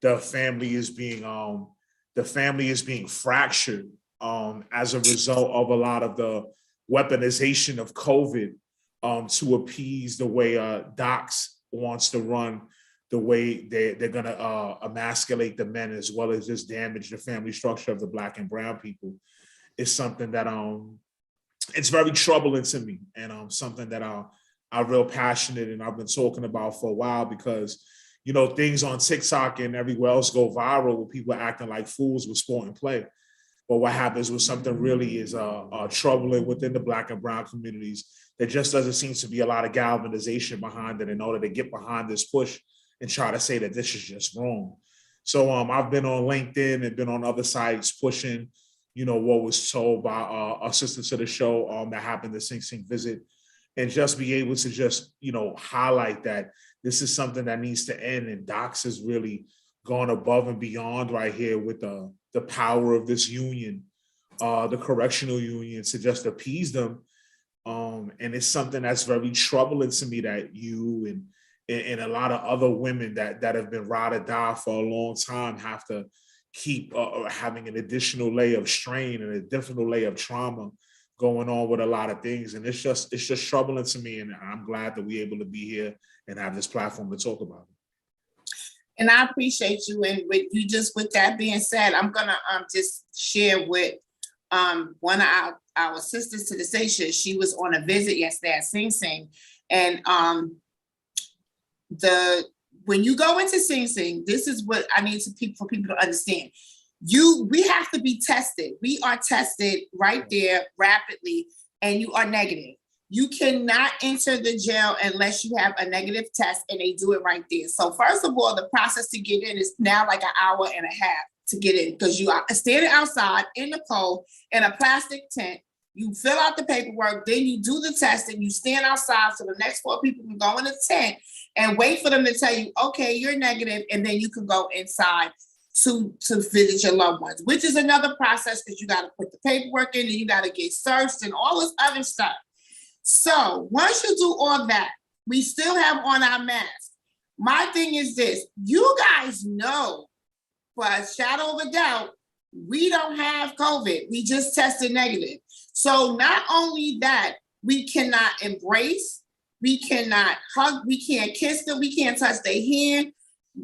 the family is being fractured as a result of a lot of the weaponization of COVID to appease the way Docs wants to run, the way they're going to emasculate the men as well as just damage the family structure of the Black and brown people is something that it's very troubling to me, and something that I'm real passionate and I've been talking about for a while, because things on TikTok and everywhere else go viral with people acting like fools with sport and play. But what happens when something really is troubling within the Black and brown communities, there just doesn't seem to be a lot of galvanization behind it in order to get behind this push and try to say that this is just wrong. So I've been on LinkedIn and been on other sites pushing, what was told by a sister to the show that happened to Sing Sing visit, and just be able to just, highlight that this is something that needs to end. And Docs has really gone above and beyond right here with the power of this union, the correctional union, to just appease them. And it's something that's very troubling to me that you and a lot of other women that have been ride or die for a long time have to keep having an additional layer of strain and a additional layer of trauma going on with a lot of things. And it's just troubling to me. And I'm glad that we're able to be here and have this platform to talk about it. And I appreciate you. And with that being said, I'm gonna just share with one of our sisters to the station. She was on a visit yesterday at Sing Sing, and when you go into Sing Sing, this is what I need for people to understand. We have to be tested. We are tested right there rapidly, and you are negative. You cannot enter the jail unless you have a negative test, and they do it right there. So first of all, the process to get in is now like an hour and a half to get in, because you are standing outside in the cold in a plastic tent. You fill out the paperwork, then you do the testing, you stand outside so the next 4 people can go in the tent and wait for them to tell you, okay, you're negative, and then you can go inside to visit your loved ones, which is another process, because you got to put the paperwork in and you got to get searched and all this other stuff. So once you do all that, we still have on our masks. My thing is this: you guys know, for a shadow of a doubt, we don't have COVID. We just tested negative. So not only that, we cannot embrace, we cannot hug, we can't kiss them, we can't touch their hand,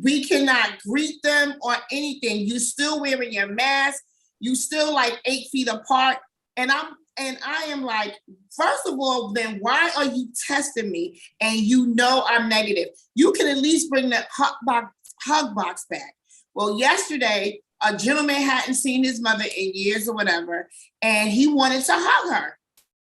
we cannot greet them or anything. You still wearing your mask, you still like 8 feet apart. And I am like, first of all, then why are you testing me and you know I'm negative? You can at least bring the hug box back. Well, yesterday, a gentleman hadn't seen his mother in years or whatever, and he wanted to hug her.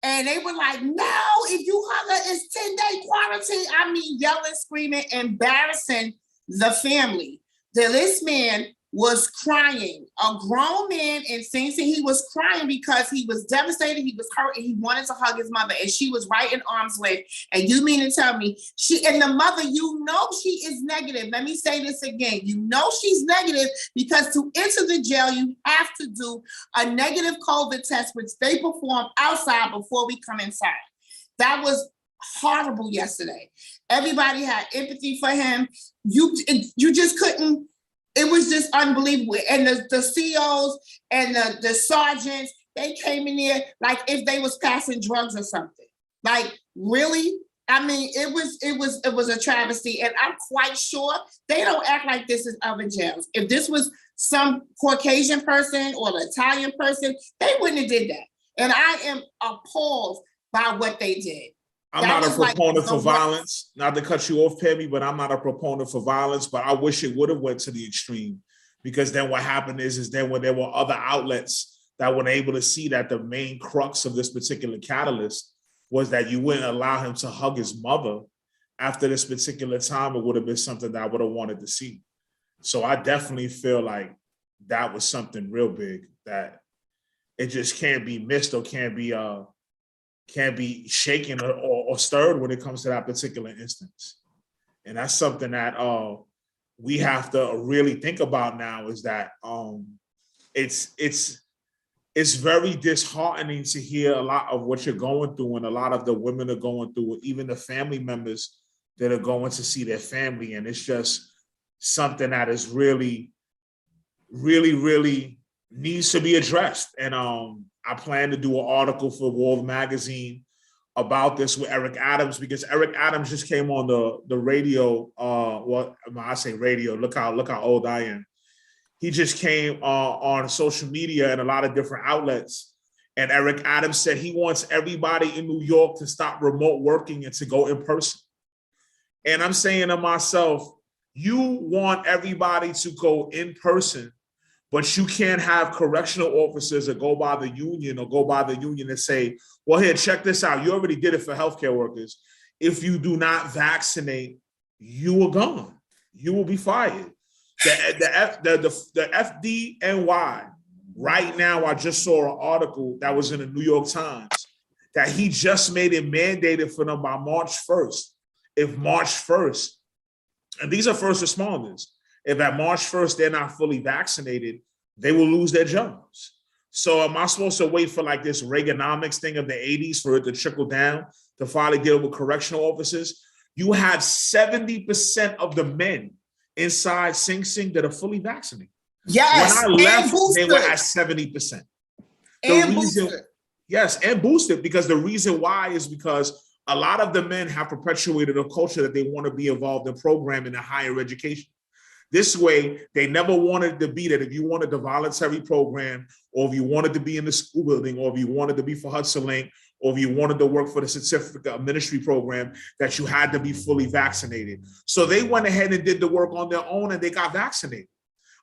And they were like, no, if you hug her, it's 10-day quarantine. I mean, yelling, screaming, embarrassing the family. This man was crying. A grown man in Sing Sing, he was crying because he was devastated, he was hurt, and he wanted to hug his mother, and she was right in arm's length. And you mean to tell me and the mother, she is negative. Let me say this again. She's negative because to enter the jail, you have to do a negative COVID test, which they perform outside before we come inside. That was horrible yesterday. Everybody had empathy for him. You just couldn't. It was just unbelievable. And the COs and the sergeants, they came in there like if they was passing drugs or something. Like, really? I mean, it was a travesty. And I'm quite sure they don't act like this in other jails. If this was some Caucasian person or the Italian person, they wouldn't have did that. And I am appalled by what they did. I'm not a proponent for violence, not to cut you off, Pebby, but I'm not a proponent for violence, but I wish it would have went to the extreme, because then what happened is then when there were other outlets that were able to see that the main crux of this particular catalyst was that you wouldn't allow him to hug his mother after this particular time, it would have been something that I would have wanted to see. So I definitely feel like that was something real big that it just can't be missed or can't be shaken or stirred when it comes to that particular instance. And that's something that we have to really think about now, is that it's very disheartening to hear a lot of what you're going through, and a lot of the women are going through, even the family members that are going to see their family. And it's just something that is really, really, really needs to be addressed. And I plan to do an article for World Magazine about this with Eric Adams, because Eric Adams just came on the radio. Well, I say radio. Look how old I am. He just came on social media and a lot of different outlets. And Eric Adams said he wants everybody in New York to stop remote working and to go in person. And I'm saying to myself, you want everybody to go in person, but you can't have correctional officers that go by the union and say, well, here, check this out. You already did it for healthcare workers. If you do not vaccinate, you are gone. You will be fired. The FDNY, right now, I just saw an article that was in the New York Times that he just made it mandated for them by March 1st. If March 1st, and these are first responders, if at March 1st they're not fully vaccinated, they will lose their jobs. So am I supposed to wait for like this Reaganomics thing of the 80s for it to trickle down to finally deal with correctional officers? You have 70% of the men inside Sing Sing that are fully vaccinated. Yes. When I left, they were at 70%. And boosted. Yes, and boosted, because the reason why is because a lot of the men have perpetuated a culture that they want to be involved in programming in higher education. This way, they never wanted to be that if you wanted the voluntary program, or if you wanted to be in the school building, or if you wanted to be for Hudson Link, or if you wanted to work for the certificate of ministry program, that you had to be fully vaccinated. So they went ahead and did the work on their own and they got vaccinated.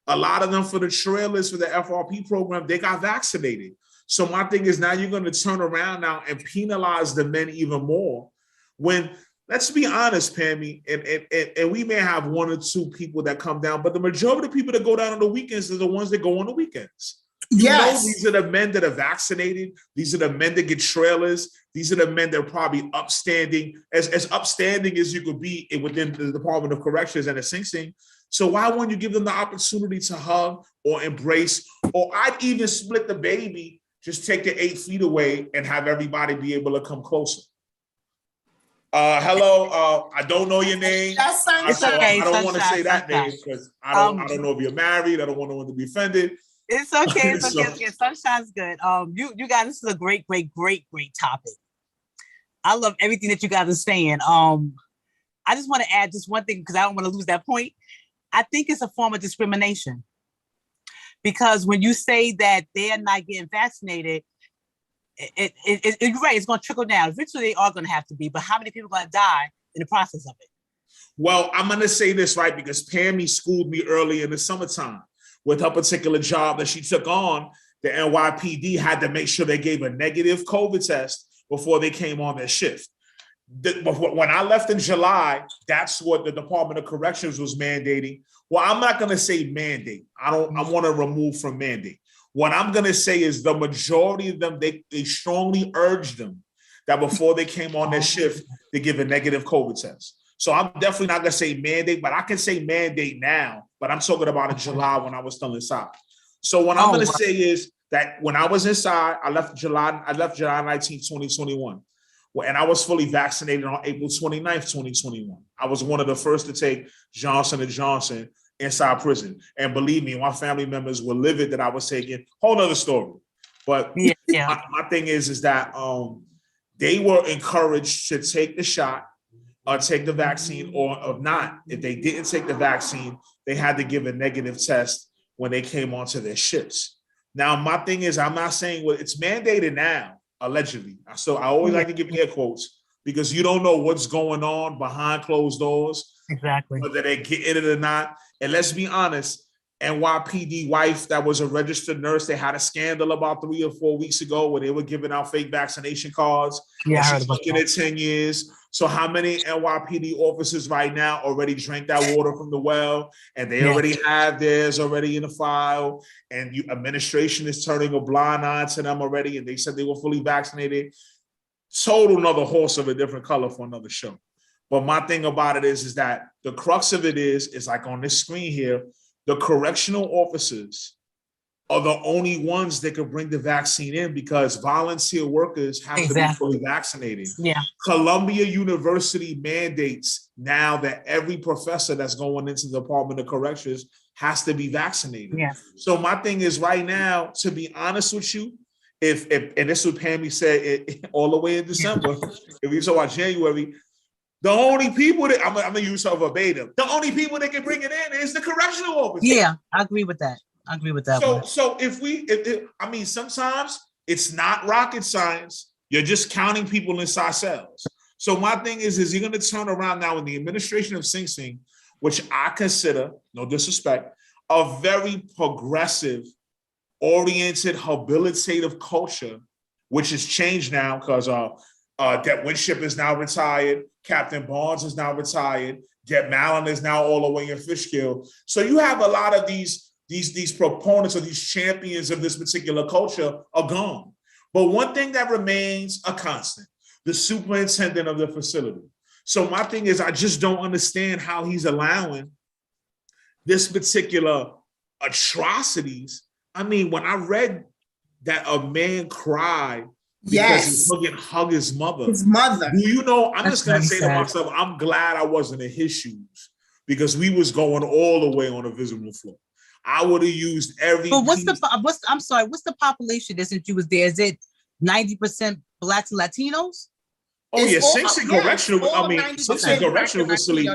A lot of them for the trailers for the FRP program, they got vaccinated. So my thing is, now you're going to turn around now and penalize the men even more when, let's be honest, Pammy, and we may have one or two people that come down, but the majority of the people that go down on the weekends are the ones that go on the weekends. Yes. These are the men that are vaccinated. These are the men that get trailers. These are the men that are probably upstanding, as upstanding as you could be within the Department of Corrections and the Sing Sing. So why wouldn't you give them the opportunity to hug or embrace, or I'd even split the baby, just take the 8 feet away and have everybody be able to come closer. Hello, I don't know your name. It's okay. I don't want to say that name because I don't know if you're married. I don't want no one to be offended. It's okay. It's okay. Sunshine's good. You guys, this is a great topic. I love everything that you guys are saying. I just want to add just one thing because I don't want to lose that point. I think it's a form of discrimination. Because when you say that they're not getting vaccinated, you're right, it's going to trickle down. Eventually, they are going to have to be, but how many people are going to die in the process of it? Well, I'm going to say this, right, because Pammy schooled me early in the summertime with her particular job that she took on. The NYPD had to make sure they gave a negative COVID test before they came on their shift. When I left in July, that's what the Department of Corrections was mandating. Well, I'm not going to say mandate. I want to remove from mandate. What I'm going to say is the majority of them, they strongly urged them that before they came on their shift, they give a negative COVID test. So I'm definitely not going to say mandate, but I can say mandate now, but I'm talking about in July when I was still inside. So what I'm going to say is that when I was inside, I left July 19, 2021. And I was fully vaccinated on April 29th, 2021. I was one of the first to take Johnson & Johnson inside prison. And believe me, my family members were livid that I was taking. Whole other story. But my thing is that they were encouraged to take the shot or take the vaccine or not. If they didn't take the vaccine, they had to give a negative test when they came onto their ships. Now, my thing is, I'm not saying it's mandated now. Allegedly. So I always like to give air quotes because you don't know what's going on behind closed doors. Exactly. Whether they get in it or not. And let's be honest, NYPD wife that was a registered nurse, they had a scandal about 3 or 4 weeks ago where they were giving out fake vaccination cards. Yeah, and she's looking at 10 years. So how many NYPD officers right now already drank that water from the well and they already have theirs already in the file, and administration is turning a blind eye to them already, and they said they were fully vaccinated. Total another horse of a different color for another show. But my thing about it is that the crux of it is like on this screen here, the correctional officers are the only ones that can bring the vaccine in because volunteer workers have to be fully vaccinated. Yeah. Columbia University mandates now that every professor that's going into the Department of Corrections has to be vaccinated. Yeah. So my thing is right now, to be honest with you, if and this is what Pammy said all the way in December, if you talk about January, the only people that I'm gonna use her verbatim, the only people that can bring it in is the correctional officer. Yeah, I agree with that. I agree with that. So I mean, sometimes it's not rocket science. You're just counting people inside cells. So my thing is you're going to turn around now in the administration of Sing Sing, which I consider, no disrespect, a very progressive, oriented, habilitative culture, which has changed now because Deb Winship is now retired, Captain Barnes is now retired, Deb Mallon is now all the way in Fishkill. So you have a lot of these proponents or these champions of this particular culture are gone. But one thing that remains a constant, the superintendent of the facility. So my thing is, I just don't understand how he's allowing this particular atrocities. I mean, when I read that a man cried because he couldn't hug his mother. His mother. Do you know, I'm just going to say to myself, I'm glad I wasn't in his shoes because we was going all the way on a visible floor. I would have used every. But what's the population that since you was there? Is it 90% Blacks and Latinos? Oh yeah, Sing Sing Correctional. I mean, Sing Sing Correctional Facility.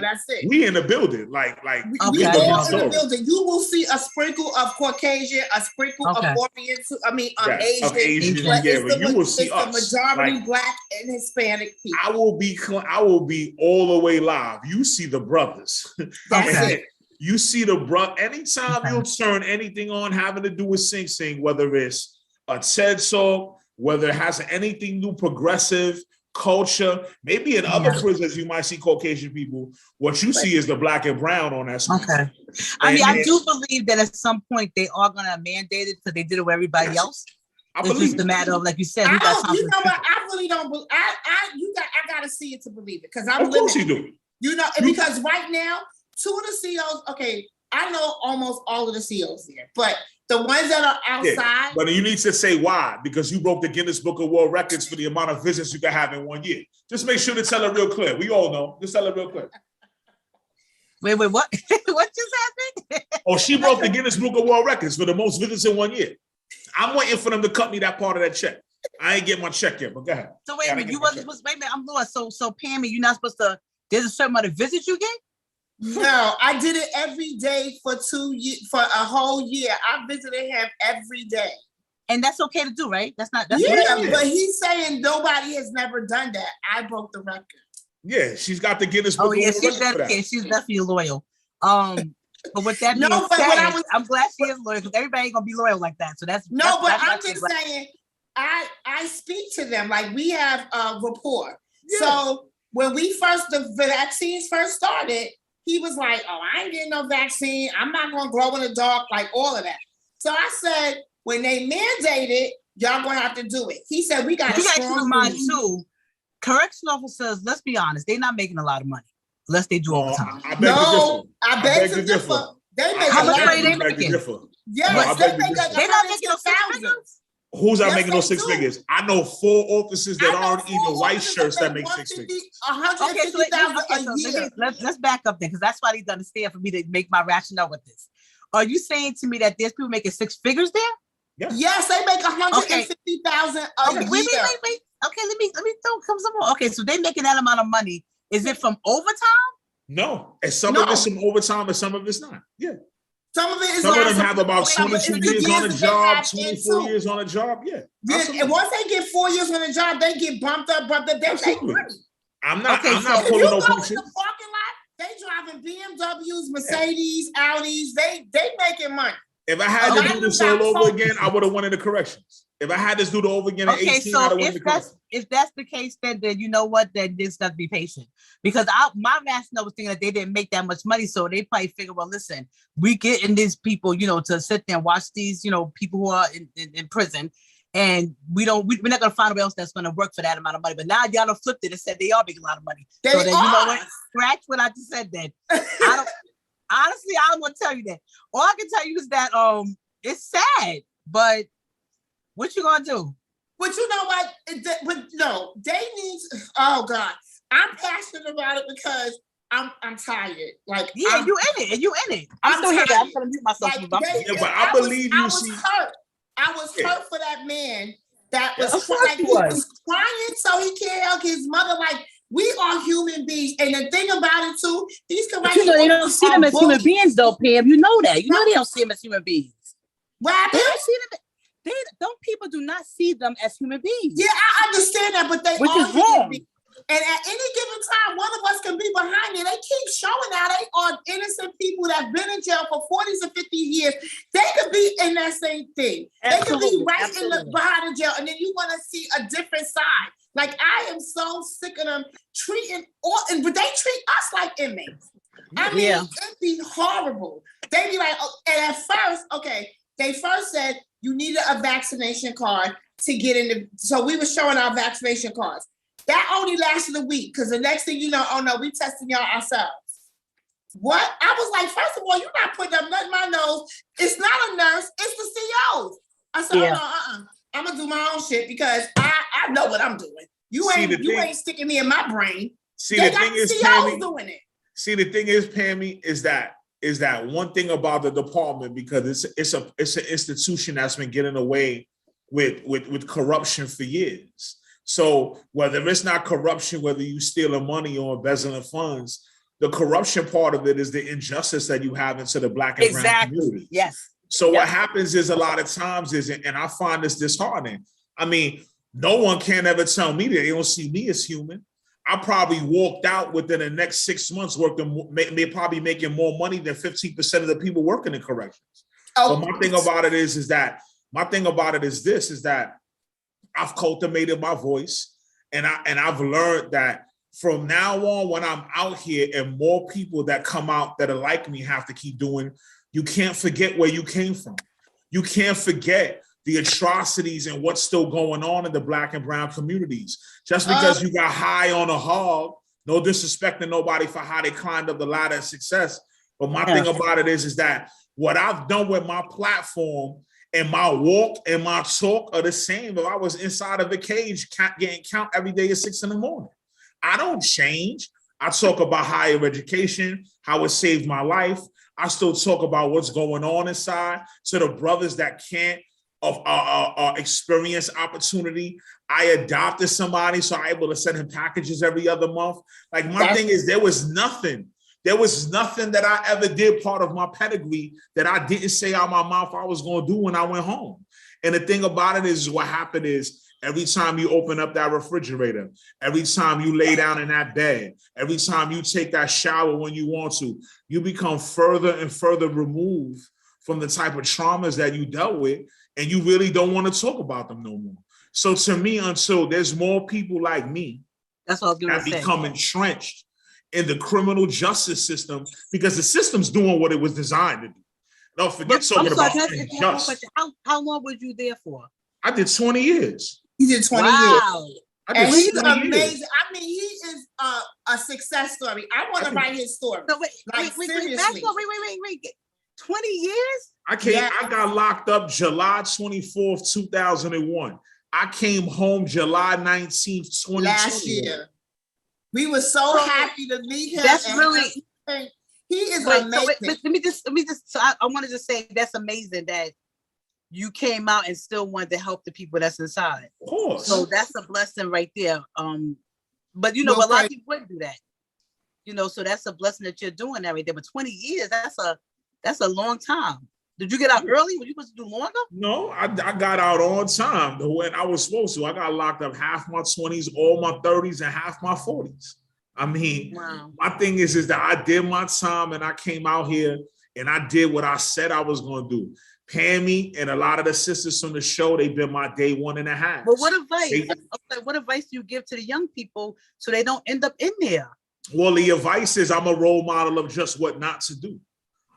We in the building, like we all in the building. You will see a sprinkle of Caucasian, a sprinkle of Oriental. I mean, Asian. You will see us. It's the majority Black and Hispanic people. I will be all the way live. You see the brothers. That's it. You see the brother. Anytime you'll turn anything on having to do with Sing Sing, whether it's a TED Talk, whether it has anything new, progressive culture, maybe in other prisons you might see Caucasian people. What you see is the Black and brown on that screen. Okay. I mean, I do believe that at some point they are going to mandate it because they did it with everybody else. It's just a matter of, like you said, you know what? I really don't believe. I gotta see it to believe it because I'm. Of course you do. You know, because right now, 2 of the COs. Okay, I know almost all of the COs there, but the ones that are outside. Yeah, but you need to say why, because you broke the Guinness Book of World Records for the amount of visits you can have in 1 year. Just make sure to tell it real clear. We all know. Just tell it real clear. Wait, what? What just happened? Oh, she broke the Guinness Book of World Records for the most visits in 1 year. I'm waiting for them to cut me that part of that check. I ain't get my check yet, but go ahead. So wait a minute, I'm lost. So Pammy, you're not supposed to, there's a certain amount of visits you get? No, I did it every day for 2 years, for a whole year. I visited him every day. And that's okay to do, right? That's but he's saying nobody has never done that. I broke the record. Yeah, she's got the Guinness Book of World Records. She's definitely loyal. But with that being said, I'm glad she is loyal because everybody ain't gonna be loyal like that. So that's I'm just saying, I speak to them like we have a rapport. Yeah. So when the vaccines first started, he was like, "Oh, I ain't getting no vaccine. I'm not gonna glow in the dark," like all of that. So I said, when they mandated, y'all gonna have to do it. He said, "We got." You got to keep in mind too. Correction officers, let's be honest, they're not making a lot of money unless they do overtime. I beg to differ. They make how much money they making? Yes, they're not making no 6 figures. Who's not making those 6 figures? I know 4 officers that aren't even white shirts that make 6 figures. So let's back up then, because that's what I need to understand for me to make my rationale with this. Are you saying to me that there's people making 6 figures there? Yeah. Yes, they make 150,000 a year. Wait. Okay, let me throw some more. Okay, so they making that amount of money. Is it from overtime? No, and some of it's from overtime, and some of it's not. Yeah. Some of it is. Some of them have about 22 years on a job, 24 years on a job. Yeah. And once they get 4 years on a job, they get bumped up. They make money. I'm not pulling no punches. In the parking lot, they driving BMWs, Mercedes, Audis. They making money. If I had to do this all over again, I would have won in the corrections. If I had this do the over again at 18, I would have won in the corrections. If that's the case, then you know what? Then this does be patient. Because my rationale was thinking that they didn't make that much money, so they probably figure, well, listen, we getting these people, to sit there and watch these, people who are in prison, and we're not gonna find anybody else that's gonna work for that amount of money. But now y'all done flipped it and said they are making a lot of money. So then, you know what? Scratch what I just said. Then I don't want to tell you that. All I can tell you is that it's sad. But what you gonna do? But you know what? But no, they need. Oh God, I'm passionate about it because I'm tired. Like yeah, you in it, and you in it. I'm still here. I'm gonna mute myself. Like, but I believe you. I was hurt. I was hurt for that man that was like, he was crying so he can't help his mother. Like, we are human beings, and the thing about it too, these corrections. You know, they don't see them as human beings, though, Pam. You know that. You know they don't see them as human beings. What? They don't see them. They don't. People do not see them as human beings. Yeah, I understand that, but which is wrong. And at any given time, one of us can be behind it. They keep showing out they are innocent people that have been in jail for 40s and 50 years. They could be in that same thing. Absolutely. They could be right behind the jail, and then you want to see a different side. Like, I am so sick of them treating but they treat us like inmates. I mean, it'd be horrible. They'd be like, and at first, they first said you needed a vaccination card to get in so we were showing our vaccination cards. That only lasted a week, because the next thing you know, oh no, we testing y'all ourselves. What? I was like, first of all, you're not putting up nothing in my nose. It's not a nurse, it's the COs. I said, no, I'm gonna do my own shit because I know what I'm doing. You ain't sticking me in my brain. The thing is, Pammy, doing it. See, the thing is, Pammy, is that one thing about the department, because it's an institution that's been getting away with corruption for years. So whether it's not corruption, whether you stealing money or embezzling funds, the corruption part of it is the injustice that you have into the Black and brown community. Yes. So what happens is a lot of times and I find this disheartening. I mean, no one can ever tell me that they don't see me as human. I probably walked out within the next 6 months probably making more money than 15% of the people working in corrections. Oh. But my thing about it is that I've cultivated my voice, and I've learned that from now on, when I'm out here and more people that come out that are like me have to keep doing, you can't forget where you came from. You can't forget the atrocities and what's still going on in the Black and brown communities. Just because you got high on a hog, no disrespecting nobody for how they climbed up the ladder of success. But my thing about it is that what I've done with my platform and my walk and my talk are the same. If I was inside of a cage getting count every day at 6 a.m, I don't change. I talk about higher education, how it saved my life. I still talk about what's going on inside. To the brothers that can't experience opportunity, I adopted somebody, so I'm able to send him packages every other month. Like, my thing is, there was nothing that I ever did part of my pedigree that I didn't say out my mouth I was going to do when I went home. And the thing about it is, what happened is, every time you open up that refrigerator, every time you lay down in that bed, every time you take that shower when you want to, you become further and further removed from the type of traumas that you dealt with, and you really don't want to talk about them no more. So to me, until there's more people like me that become entrenched in the criminal justice system, because the system's doing what it was designed to do. Don't forget talking about unjust. How long was you there for? I did 20 years. He did 20 years. And he's amazing. Years. I mean, he is a success story. I want to write his story. No, wait. 20 years? I got locked up July 24th, 2001. I came home July 19th, 2020. Last year. We were so happy to meet him. That's really, he is amazing. Let me just, I want to just say that's amazing that you came out and still wanted to help the people that's inside. Of course. So that's a blessing right there. But a lot of people wouldn't do that. So that's a blessing that you're doing that right there. But 20 years, that's a long time. Did you get out early? Were you supposed to do longer? No, I got out on time when I was supposed to. I got locked up half my 20s, all my 30s, and half my 40s. I mean, My thing is that I did my time, and I came out here and I did what I said I was going to do. Pammy and a lot of the sisters from the show, they've been my day 1.5. But what advice do you give to the young people so they don't end up in there? Well, the advice is I'm a role model of just what not to do.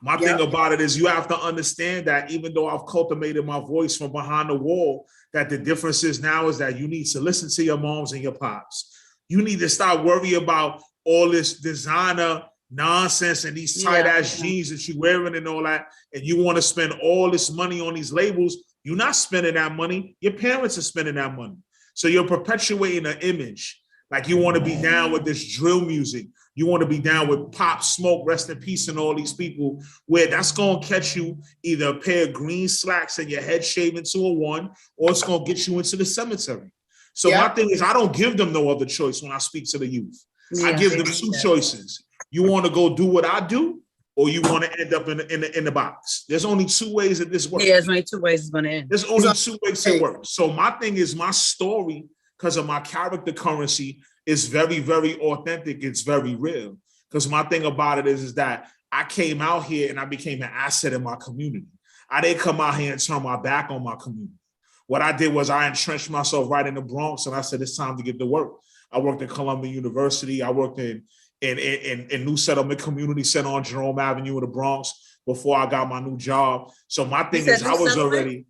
My thing about it is you have to understand that even though I've cultivated my voice from behind the wall, that the difference is now is that you need to listen to your moms and your pops. You need to stop worrying about all this designer nonsense and these tight ass jeans that you're wearing and all that. And you want to spend all this money on these labels You're not spending that money. Your parents are spending that money. So you're perpetuating an image. Like you want to be down with this drill music. You want to be down with Pop Smoke, rest in peace, and all these people, where that's going to catch you either a pair of green slacks and your head shaved into a one, or it's going to get you into the cemetery. So my thing is, I don't give them no other choice when I speak to the youth. I give them two choices. You want to go do what I do, or you want to end up in the box. There's only two ways that this works. Yeah, there's only two ways it's going to end. There's only two ways it works. So my thing is, my story, because of my character currency, is very, very authentic. It's very real. Because my thing about it is that I came out here and I became an asset in my community. I didn't come out here and turn my back on my community. What I did was I entrenched myself right in the Bronx, and I said, it's time to get to work. I worked at Columbia University. I worked in New Settlement Community Center on Jerome Avenue in the Bronx before I got my new job. So my thing is, I was already,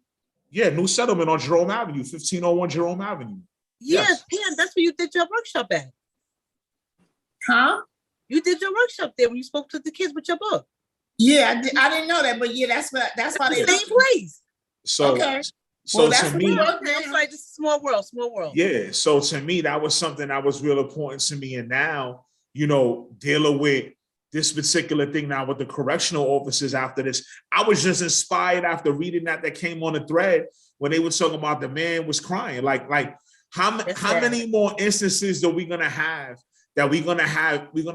New Settlement on Jerome Avenue, 1501 Jerome Avenue. Yes, Pam, that's where you did your workshop at. Huh? You did your workshop there when you spoke to the kids with your book. Yeah, I didn't know that, but yeah, that's why they same place. So, okay. So well, to me, I'm like, just small world. Yeah. So to me, that was something that was real important to me. And now, you know, dealing with this particular thing now with the correctional officers after this, I was just inspired after reading that came on the thread when they were talking about the man was crying. Like how many more instances are we gonna have that we're gonna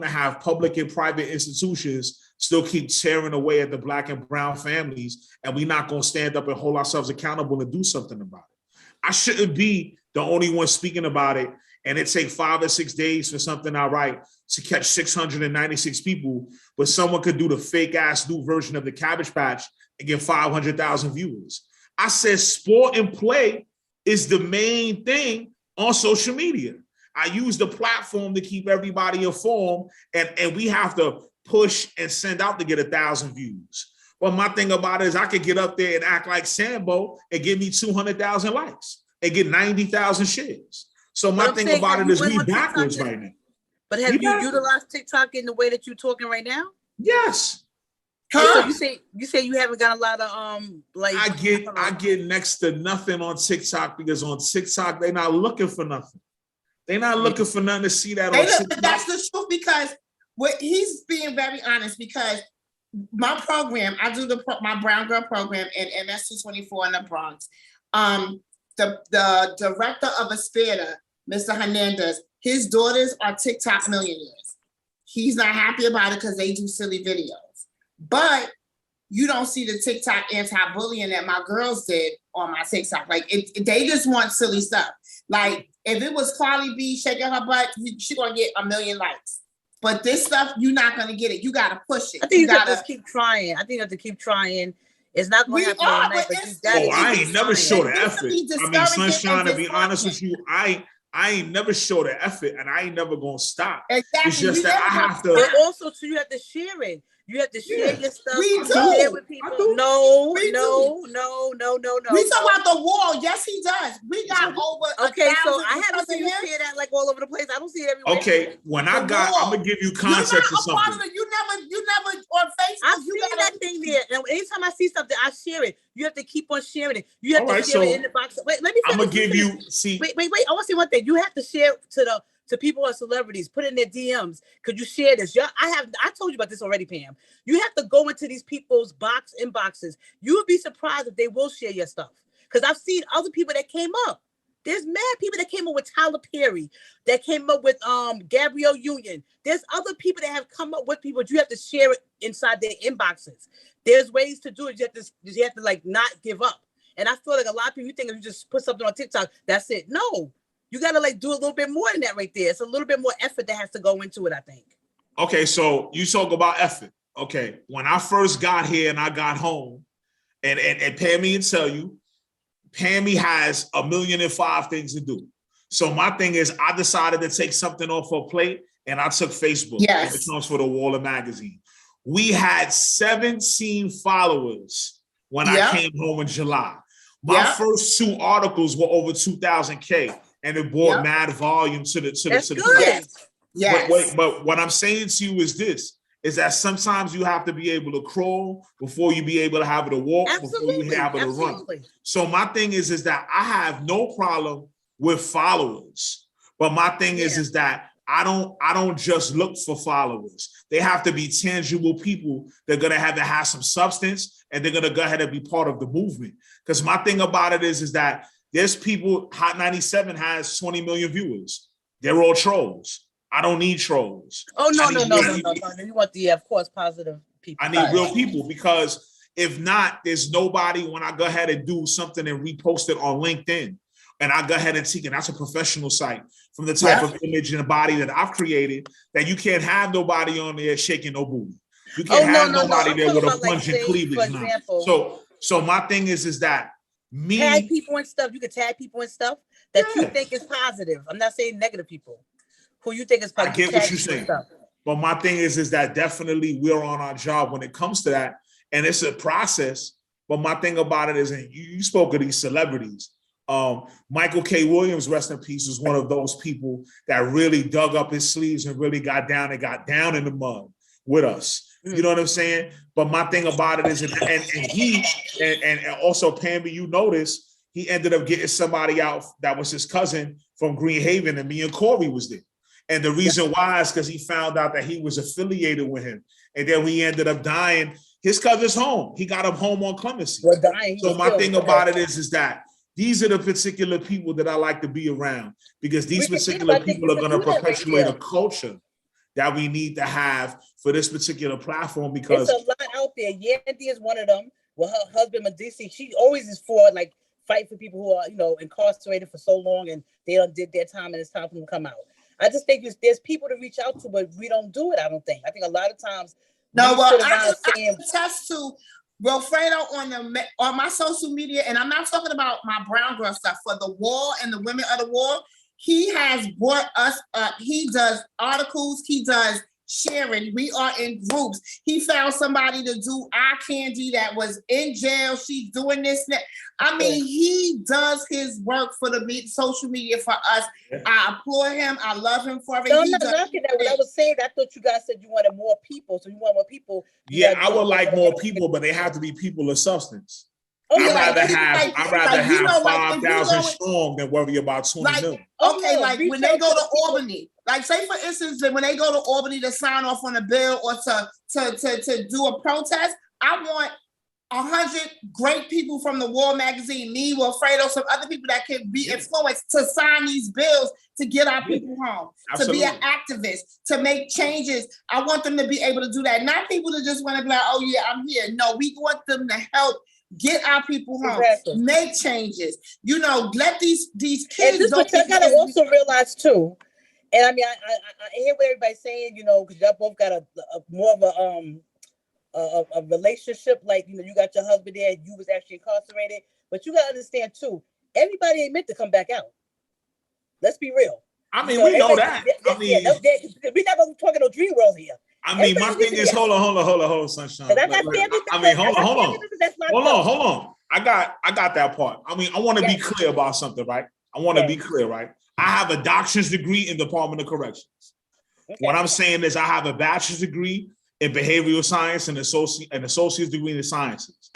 have public and private institutions still keep tearing away at the Black and brown families, and we're not gonna stand up and hold ourselves accountable and do something about it? I shouldn't be the only one speaking about it, and it take 5 or 6 days for something I write to catch 696 people, but someone could do the fake ass new version of the Cabbage Patch and get 500,000 viewers. I said sport and play is the main thing on social media. I use the platform to keep everybody informed, and we have to push and send out to get 1,000 views. But my thing about it is I could get up there and act like Sambo and give me 200,000 likes and get 90,000 shares. So my thing about it is we backwards right now. But have you utilized TikTok in the way that you're talking right now? Yes. So you say you haven't got a lot of like I get next to nothing on TikTok, because on TikTok they're not looking for nothing. They're not looking for nothing to see that on TikTok. That's the truth, because he's being very honest, because my program, I do my Brown Girl program in MS224 in the Bronx. The director of Aspera, Mr. Hernandez, his daughters are TikTok millionaires. He's not happy about it because they do silly videos. But you don't see the TikTok anti-bullying that my girls did on my TikTok. Like they just want silly stuff. Like if it was Carly B shaking her butt, she's gonna get 1 million likes. But this stuff, you're not gonna get it. You gotta push it. I think you gotta just keep trying. It's not going to happen overnight, but I ain't never showed the effort. I mean, Sunshine, to be honest with you, I ain't never showed the effort, and I ain't never gonna stop. Exactly. It's just that I have to. But also, too, you have to share it. You have to share your stuff. We do. Share with people. No. We talk about the wall. Yes, he does. We got over. Okay, so I haven't seen you share that like all over the place. I don't see it everywhere. Okay, I'm gonna give you context or something. You never on Facebook. I've seen that thing there. And anytime I see something, I share it. You have to keep on sharing it. You have to share it in the box. Wait, let me. I'm gonna give you. Wait. I want to say one thing. You have to share to people or celebrities, put in their DMs. Could you share this? I told you about this already, Pam. You have to go into these people's inboxes. You would be surprised if they will share your stuff. Because I've seen other people that came up. There's mad people that came up with Tyler Perry, that came up with Gabrielle Union. There's other people that have come up with people, but you have to share it inside their inboxes. There's ways to do it. You have to like not give up. And I feel like a lot of people think if you just put something on TikTok, that's it. No. You got to like do a little bit more than that right there. It's a little bit more effort that has to go into it, I think. Okay, so you talk about effort. Okay, when I first got here and I got home, and Pammy will tell you, Pammy has 1,000,005 things to do. So my thing is, I decided to take something off her plate, and I took Facebook. Yes. It comes for the Waller magazine. We had 17 followers when I came home in July. My first 2 articles were over 2,000K. And it brought mad volume to the That's good. Yes. But what I'm saying to you is this: is that sometimes you have to be able to crawl before you be able to have it to walk, before you have it to run. So my thing is that I have no problem with followers, but my thing is that I don't just look for followers. They have to be tangible people. They're gonna have to have some substance, and they're gonna go ahead and be part of the movement. Because my thing about it is that there's people. Hot 97 has 20 million viewers. They're all trolls. I don't need trolls. Oh no. You want the of course positive people. I need real people, because if not, there's nobody. When I go ahead and do something and repost it on LinkedIn, and I go ahead and take it, that's a professional site from the type of image and body that I've created, that you can't have nobody on there shaking no booty. You can't have nobody there with a plunging cleavage. So my thing is that me tag people and stuff. You can tag people and stuff that you think is positive. I'm not saying negative people. Who you think is positive. I get what you're saying. But my thing is that definitely we're on our job when it comes to that. And it's a process. But my thing about it is, and you spoke of these celebrities. Michael K. Williams, rest in peace, was one of those people that really dug up his sleeves and really got down in the mud with us. You know what I'm saying? But my thing about it is, and also Pammy, you notice he ended up getting somebody out that was his cousin from Green Haven, and me and Corey was there. And the reason why is because he found out that he was affiliated with him. And then we ended up dying. His cousin's home. He got him home on clemency. So my thing about it is that these are the particular people that I like to be around, because these particular people are going to perpetuate a culture that we need to have for this particular platform. Because there's a lot out there. Yandy is one of them. Well, her husband Medici, she always is for like fight for people who are incarcerated for so long and they did their time and it's time for them to come out. I just think there's people to reach out to, but we don't do it. I don't think. I think a lot of times. I attest to Wilfredo on my social media, and I'm not talking about my brown girl stuff, for the wall and the women of the wall. He has brought us up. He does articles. He does sharing. We are in groups. He found somebody to do eye candy that was in jail. She's doing this. I mean, he does his work for the social media for us. I applaud him. I love him for it. No, I'm not knocking that. What I was saying, I thought you guys said you wanted more people. So you want more people. Yeah, I would like more people, but they have to be people of substance. I'd rather have 5,000 strong than worry about 20 million. Okay, like when they go to Albany, like say for instance, when they go to Albany to sign off on a bill or to do a protest, I want 100 great people from the War magazine, me, Wilfredo, some other people that can be influenced to sign these bills to get our people home, to be an activist, to make changes. I want them to be able to do that. Not people to just want to be like, oh yeah, I'm here. No, we want them to help get our people home, make changes. Let these kids. And this what I gotta also realize too. And I mean, I hear what everybody's saying, because y'all both got a more of a relationship. Like, you got your husband there, you was actually incarcerated, but you gotta understand too. Everybody ain't meant to come back out. Let's be real. I mean, we know that. We're not gonna talk in no dream world here. I mean, my thing is, hold on, sunshine. Hold on. I got that part. I mean, I want to be clear about something, right? I want to be clear, right? I have a doctor's degree in Department of Corrections. Okay. What I'm saying is I have a bachelor's degree in behavioral science and an associate's degree in the sciences.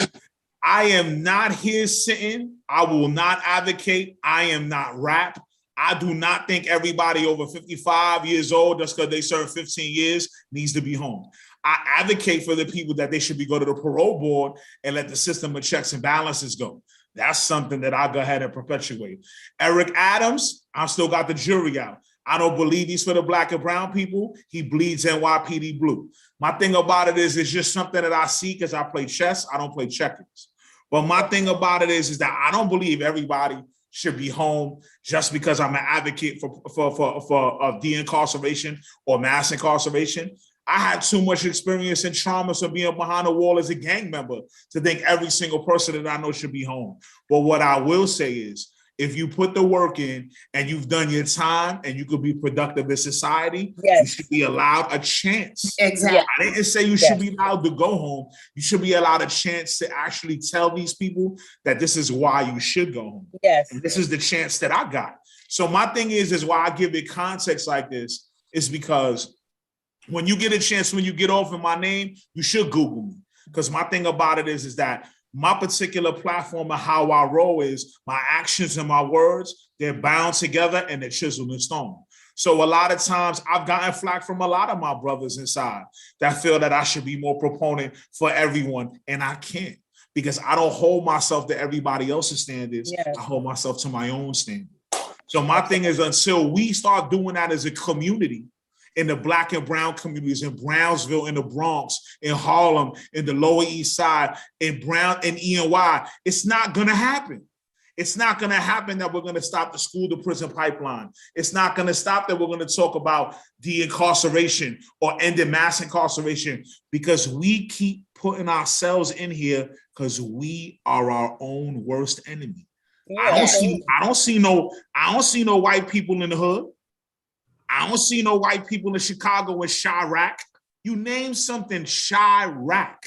I am not here sitting. I will not advocate. I am not rap. I do not think everybody over 55 years old, just because they serve 15 years, needs to be home. I advocate for the people that they should go to the parole board and let the system of checks and balances go. That's something that I'll go ahead and perpetuate. Eric Adams, I still got the jury out. I don't believe he's for the black and brown people. He bleeds NYPD blue. My thing about it is it's just something that I see because I play chess. I don't play checkers. But my thing about it is that I don't believe everybody should be home just because I'm an advocate for de-incarceration or mass incarceration. I had too much experience and trauma from being behind the wall as a gang member to think every single person that I know should be home. But what I will say is, if you put the work in and you've done your time and you could be productive in society, you should be allowed a chance. Exactly. I didn't say you should be allowed to go home. You should be allowed a chance to actually tell these people that this is why you should go home. Yes. And this is the chance that I got. So my thing is why I give it context like this is because When you get a chance, when you get off in my name, you should Google me. Because my thing about it is that my particular platform and how I roll is my actions and my words, they're bound together and they're chiseled in stone. So a lot of times I've gotten flack from a lot of my brothers inside that feel that I should be more proponent for everyone. And I can't, because I don't hold myself to everybody else's standards. Yes. I hold myself to my own standards. So my thing is, until we start doing that as a community, in the Black and brown communities in Brownsville, in the Bronx, in Harlem, in the Lower East Side, in Brown and ENY, it's not going to happen. It's not going to happen that we're going to stop the school to prison pipeline. It's not going to stop that we're going to talk about de-incarceration or ending mass incarceration, because we keep putting ourselves in here because we are our own worst enemy. Yeah. I don't see no white people in the hood. I don't see no white people in Chicago and Chirac. You name something Chirac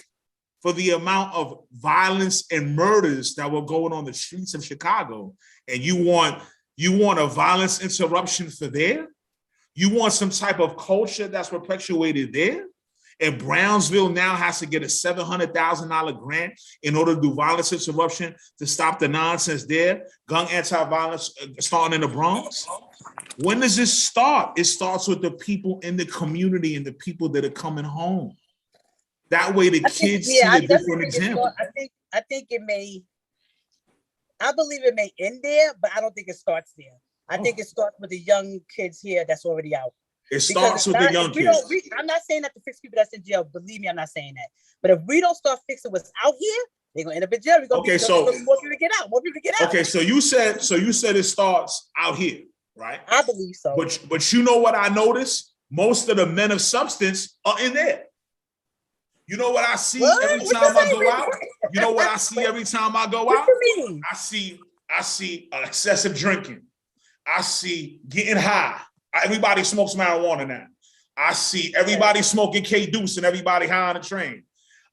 for the amount of violence and murders that were going on the streets of Chicago. And you want a violence interruption for there? You want some type of culture that's perpetuated there? And Brownsville now has to get a $700,000 grant in order to do violence interruption to stop the nonsense there. Gun anti-violence starting in the Bronx. When does this start? It starts with the people in the community and the people that are coming home. That way the kids see a different example. I think it may, I believe it may end there, but I don't think it starts there. I think it starts with the young kids here that's already out. It starts with the young kids. I'm not saying that to fix people that's in jail. Believe me, I'm not saying that. But if we don't start fixing what's out here, they're gonna end up in jail. More people to get out. More people to get out. Okay, so you said it starts out here, right? I believe so. But you know what I noticed? Most of the men of substance are in there. You know what I see every time I go out? You know what I see every time I go out? I see excessive drinking. I see getting high. Everybody smokes marijuana now. I see everybody smoking K-Deuce and everybody high on the train.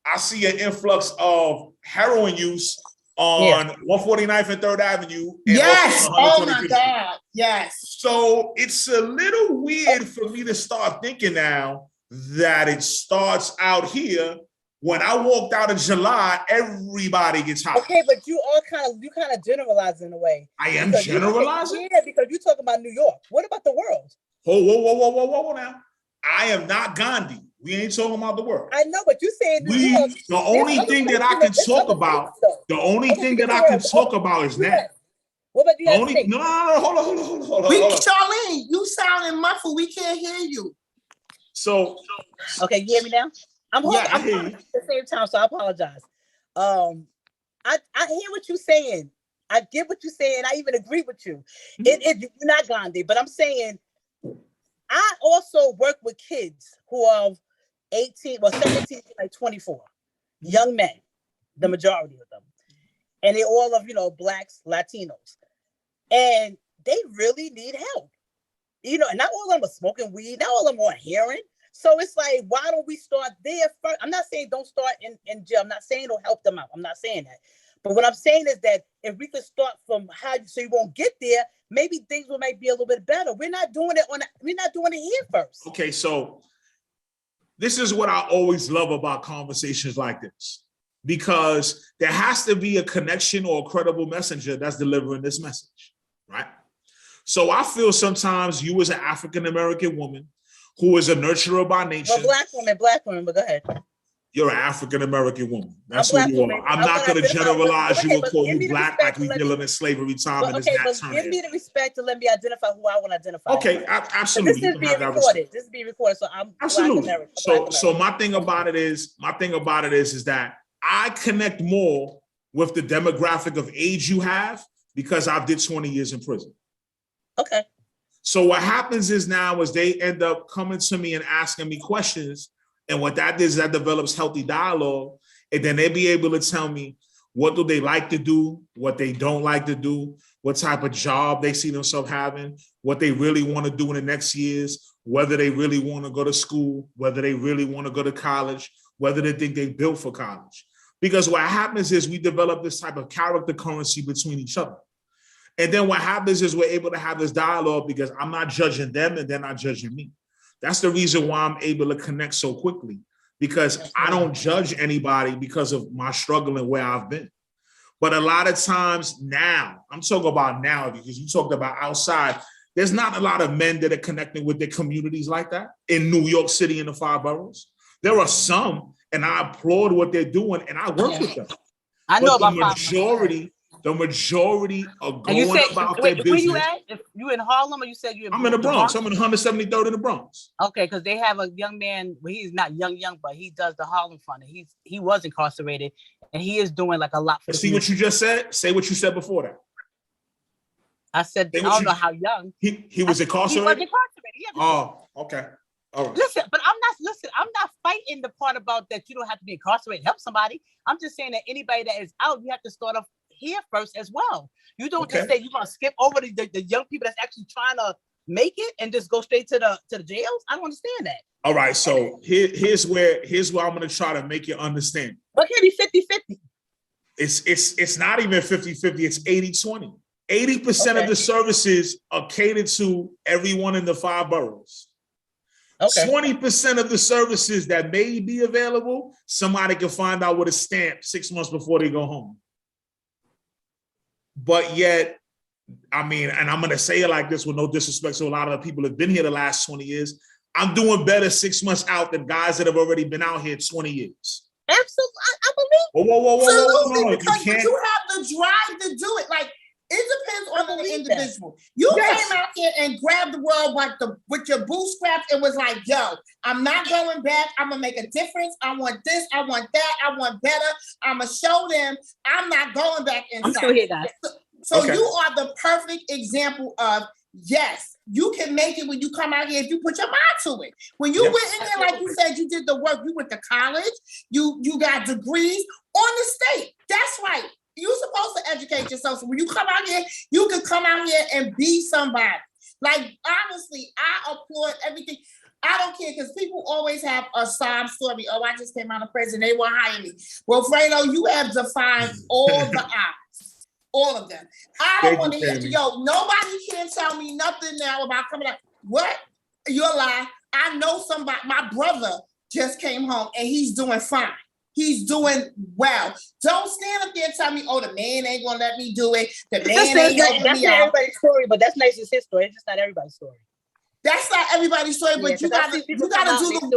I see an influx of heroin use on 149th and 3rd Avenue. Yes. Oh my God. Yes. So it's a little weird for me to start thinking now that it starts out here. When I walked out in July, everybody gets high. Okay, but you kind of generalize in a way. I am generalizing? Yeah, because you're talking about New York. What about the world? Whoa now. I am not Gandhi. We ain't talking about the world. I know, but you're saying New York. The only thing that I can talk about, is that. What about the other thing? No, hold on. Charlene, you sounding muffled. We can't hear you. So. Okay, you hear me now? I'm at the same time, so I apologize. I hear what you're saying. I get what you're saying. I even agree with you. You're not Gandhi, but I'm saying I also work with kids who are 17 to like 24, young men, the majority of them. And they're all of, Blacks, Latinos. And they really need help. And not all of them are smoking weed, not all of them are hearing. So it's like, why don't we start there first? I'm not saying don't start in jail. I'm not saying don't help them out. I'm not saying that. But what I'm saying is that if we could start from so you won't get there, maybe things might be a little bit better. We're not doing it here first. Okay, so this is what I always love about conversations like this, because there has to be a connection or a credible messenger that's delivering this message, right? So I feel sometimes you as an African-American woman who is a nurturer by nature. Well, black woman, but go ahead. You're an African-American woman. That's who you are. I'm not going to generalize you and call you black like we dealing in slavery time. But give me the respect to let me identify who I want to identify. Okay, absolutely. This is being recorded. This is being recorded, so I'm absolutely. So my thing about it is that I connect more with the demographic of age you have because I did 20 years in prison. Okay. So what happens is now is they end up coming to me and asking me questions. And what that is, that develops healthy dialogue. And then they'll be able to tell me what do they like to do, what they don't like to do, what type of job they see themselves having, what they really want to do in the next years, whether they really want to go to school, whether they really want to go to college, whether they think they built for college. Because what happens is we develop this type of character currency between each other. And then what happens is we're able to have this dialogue because I'm not judging them and they're not judging me. That's the reason why I'm able to connect so quickly, because I don't judge anybody because of my struggle and where I've been. But a lot of times now, I'm talking about now, because you talked about outside, there's not a lot of men that are connecting with their communities like that in New York City in the 5 boroughs. There are some, and I applaud what they're doing, and I work with them. I know but about the majority are going and you said, about wait, their where business. you at? If you in Harlem, or you said you in I'm in the Bronx. I'm in 173rd in the Bronx. Okay, because they have a young man. Well, he's not young, but he does the Harlem Fund. He was incarcerated, and he is doing like a lot for. See what you just said. Say what you said before that. I said I don't know how young he was incarcerated. He was incarcerated. Yeah. Oh, okay. All right. Listen, but I'm not fighting the part about that you don't have to be incarcerated to help somebody. I'm just saying that anybody that is out, you have to start off here first as well. You don't just say you're gonna skip over the young people that's actually trying to make it and just go straight to the jails. I don't understand that. All right, so here's where I'm gonna try to make you understand. What can be 50-50? It's not even 50-50, it's 80-20. 80% of the services are catered to everyone in the 5 boroughs. 20% of the services that may be available, somebody can find out with a stamp 6 months before they go home. But yet, I mean, and I'm going to say it like this with no disrespect to a lot of the people that have been here the last 20 years, I'm doing better 6 months out than guys that have already been out here 20 years. Absolutely. I believe. Whoa. Because you have the drive to do it. Like, it depends on the individual. You came out here and grabbed the world with your bootstraps and was like, yo, I'm not going back. I'm going to make a difference. I want this. I want that. I want better. I'm going to show them I'm not going back inside. I'm still here, guys. So you are the perfect example of, yes, you can make it when you come out here if you put your mind to it. When you went in there, like you said, you did the work. You went to college. You got degrees on the state. That's right. You're supposed to educate yourself. So when you come out here, you can come out here and be somebody. Like, honestly, I applaud everything. I don't care, because people always have a sob story. Oh, I just came out of prison. They won't hire me. Well, Fredo, you have defined all the odds. All of them. I don't want to hear, nobody can tell me nothing now about coming out. What? You're lying. I know somebody, my brother just came home and he's doing fine. He's doing well. Don't stand up there and tell me, oh, the man ain't gonna let me do it. The man ain't helping me out. That's not everybody's story, but that's nice. It's his story. It's just not everybody's story. That's not everybody's story, but you gotta do the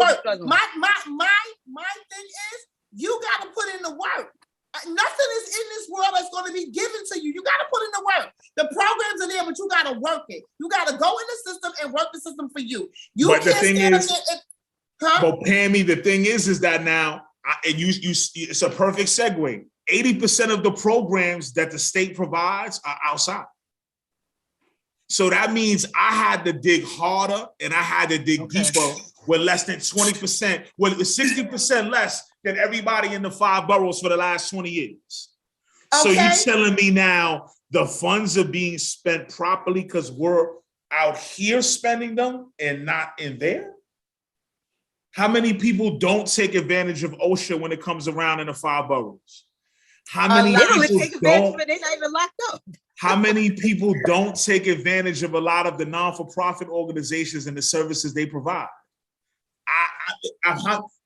work. My thing is, you gotta put in the work. Nothing is in this world that's going to be given to you. You got to put in the work. The programs are there, but you got to work it. You got to go in the system and work the system for you. But the thing is, but Pammy, the thing is that now, and you, it's a perfect segue. 80% of the programs that the state provides are outside. So that means I had to dig harder and I had to dig deeper with less than 20%, with 60% less than everybody in the 5 boroughs for the last 20 years. So you're telling me now the funds are being spent properly because we're out here spending them and not in there? How many people don't take advantage of OSHA when it comes around in the 5 boroughs? How many people don't? They're not even locked up. How many people don't take advantage of a lot of the non-for-profit organizations and the services they provide?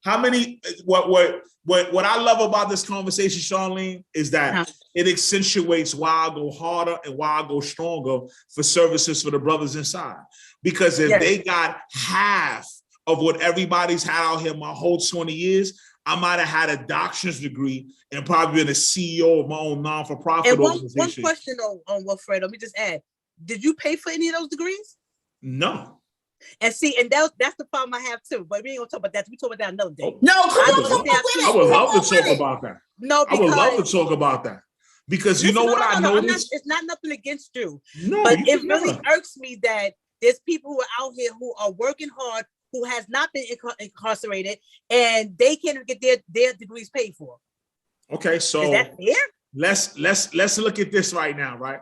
How many? What I love about this conversation, Charlene, is that it accentuates why I go harder and why I go stronger for services for the brothers inside. Because if they got half of what everybody's had out here my whole 20 years, I might have had a doctor's degree and probably been a CEO of my own non-for-profit organization. One question on Wilfred, let me just add. Did you pay for any of those degrees? No. And see, and that's the problem I have too. But we ain't gonna talk about that. We talk about that another day. No, I would love to talk about that. No, I would love to talk about that. Because you know what I noticed? It's not nothing against you. No, but it really irks me that there's people who are out here who are working hard, who has not been incarcerated, and they can't get their degrees paid for. Okay, so is that fair? Let's look at this right now, right?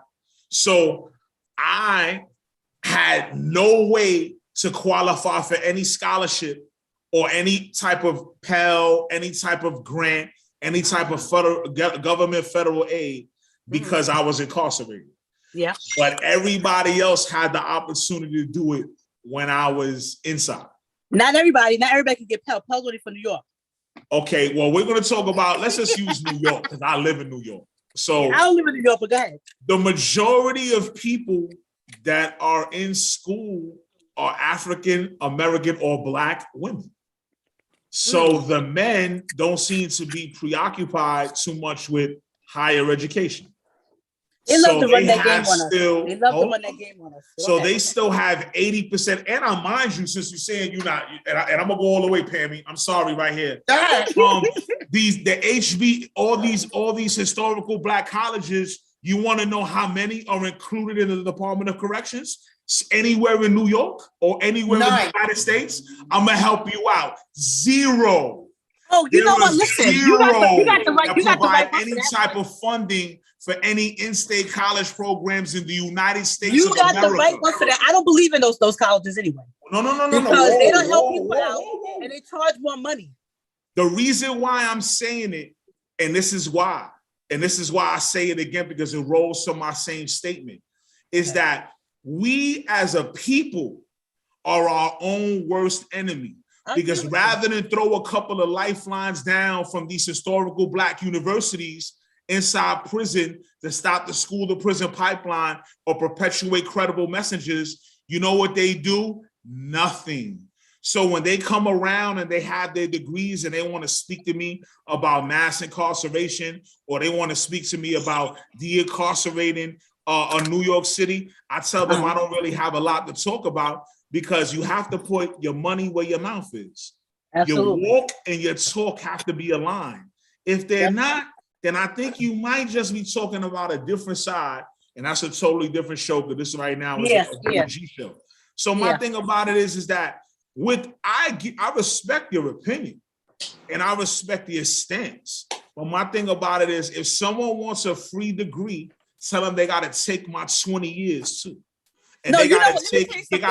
So I had no way to qualify for any scholarship or any type of Pell, any type of grant, any type of federal aid because I was incarcerated. Yeah. But everybody else had the opportunity to do it when I was inside. Not everybody can get Pell. Pell's only for New York. Okay, well, we're going to talk about, let's just use New York because I live in New York. So I don't live in New York, but go ahead. The majority of people that are in school are African American or Black women. So the men don't seem to be preoccupied too much with higher education. They love to run that game on us. They love to run that game on us. So they still have 80%. And I mind you, since you're saying you're not, and I'm gonna go all the way, Pammy. I'm sorry, right here. The HB, all these historical Black colleges. You want to know how many are included in the Department of Corrections? Anywhere in New York or anywhere in the United States? I'm gonna help you out. Zero. Oh, you know what? Listen, you got the right. You got the right. Any type of funding for any in-state college programs in the United States you of got America. The right one for that. I don't believe in those colleges anyway. No. Because they don't help people out and they charge more money. The reason why I'm saying it, and this is why I say it again because it rolls from my same statement, is that we as a people are our own worst enemy. Because rather than throw a couple of lifelines down from these historical Black universities inside prison to stop the school to prison pipeline or perpetuate credible messages, you know what they do? Nothing. So when they come around and they have their degrees and they want to speak to me about mass incarceration, or they want to speak to me about de-incarcerating New York City, I tell them I don't really have a lot to talk about because you have to put your money where your mouth is. Absolutely. Your walk and your talk have to be aligned. If they're not, then I think you might just be talking about a different side, and that's a totally different show because this right now is a G show. So my thing about it is that I respect your opinion and I respect your stance. But my thing about it is if someone wants a free degree, tell them they got to take my 20 years too. And they got to take being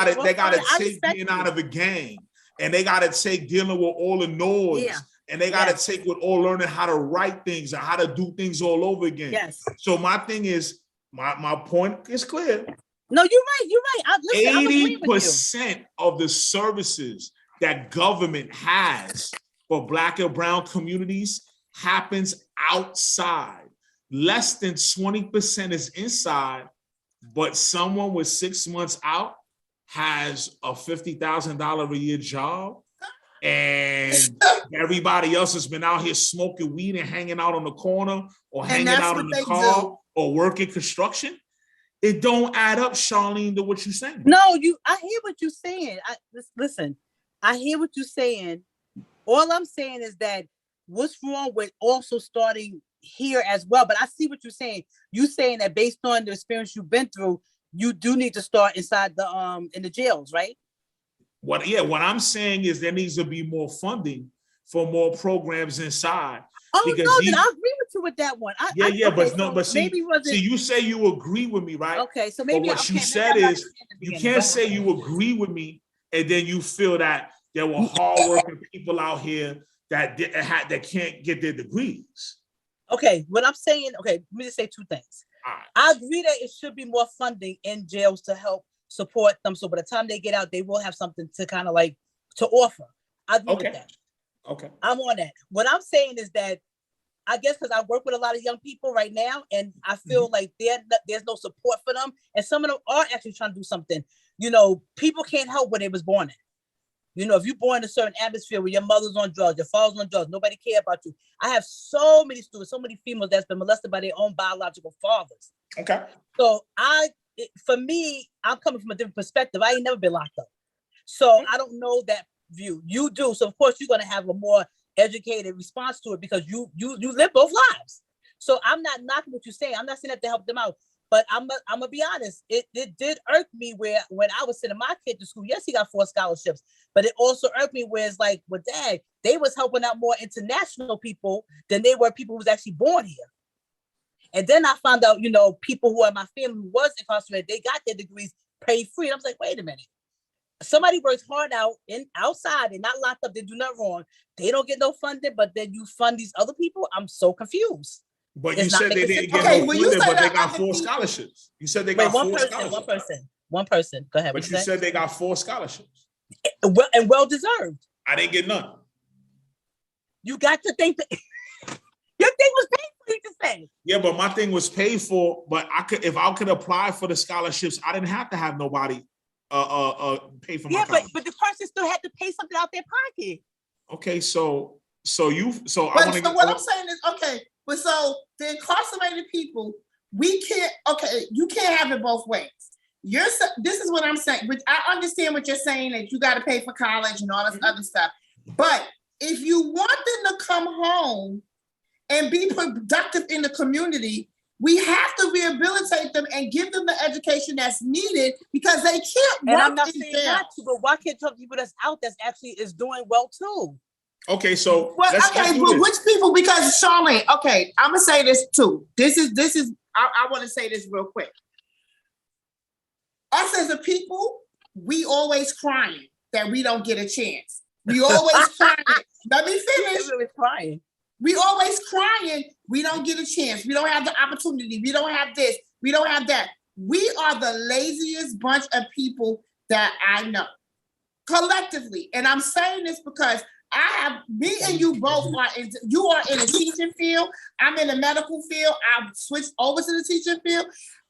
out of a gang, and they got to take dealing with all the noise. Yeah. And they got to take with all learning how to write things and how to do things all over again. Yes. So my thing is, my point is clear. No, you're right. 80% of the services that government has for Black and brown communities happens outside. Less than 20% is inside, but someone with 6 months out has a $50,000 a year job. And everybody else has been out here smoking weed and hanging out on the corner or hanging out in the car or working construction. It don't add up, Charlene, to what you're saying. No, I hear what you're saying. Listen, I hear what you're saying. All I'm saying is that what's wrong with also starting here as well? But I see what you're saying. You're saying that based on the experience you've been through, you do need to start inside the in the jails, right? What I'm saying is there needs to be more funding for more programs inside. Then I agree with you with that one. See, you say you agree with me, right? Okay, so maybe what you said is you can't say you agree with me and then you feel that there were hardworking people out here that can't get their degrees. Okay, what I'm saying, let me just say two things. Right. I agree that it should be more funding in jails to help support them. So by the time they get out, they will have something to kind of like to offer. I agree with that. Okay. I'm on that. What I'm saying is that I guess because I work with a lot of young people right now, and I feel like there's no support for them. And some of them are actually trying to do something. You know, people can't help where they was born in. You know, if you're born in a certain atmosphere where your mother's on drugs, your father's on drugs, nobody care about you. I have so many students, so many females that's been molested by their own biological fathers. Okay. So for me, I'm coming from a different perspective. I ain't never been locked up. So I don't know that view. You do. So of course you're going to have a more educated response to it because you live both lives. So I'm not knocking what you're saying. I'm not saying that to help them out. But I'm gonna be honest, it did irk me where when I was sending my kid to school, yes, he got 4 scholarships, but it also irked me where it's like, well, dang, they was helping out more international people than they were people who was actually born here. And then I found out, you know, people who are my family who was incarcerated, they got their degrees paid free. And I was like, wait a minute. Somebody works hard outside and not locked up, they do nothing wrong. They don't get no funding, but then you fund these other people. I'm so confused. But you said they didn't get no funding, but they got 4 scholarships. You said they got 4 scholarships. One person. Go ahead. But you said they got 4 scholarships. well deserved. I didn't get none. You got to think that your thing was paid for, you just said. Yeah, but my thing was paid for, but if I could apply for the scholarships, I didn't have to have nobody pay for my college. but the person still had to pay something out their pocket. Okay, so what I'm saying is, okay, but so the incarcerated people, you can't have it both ways. This is what I'm saying, which I understand what you're saying, that you got to pay for college and all this other stuff. But if you want them to come home and be productive in the community, we have to rehabilitate them and give them the education that's needed, because they can't work. And I'm not saying not to, but why can't some people that's out that's actually is doing well too? Okay, so but which people? Because Charlene, okay, I'm gonna say this too. This is. I want to say this real quick. Us as a people, we always crying that we don't get a chance. We always crying. Let me finish. We always crying. We don't get a chance. We don't have the opportunity. We don't have this. We don't have that. We are the laziest bunch of people that I know, collectively. And I'm saying this because me and you both you are in the teaching field. I'm in the medical field. I've switched over to the teaching field.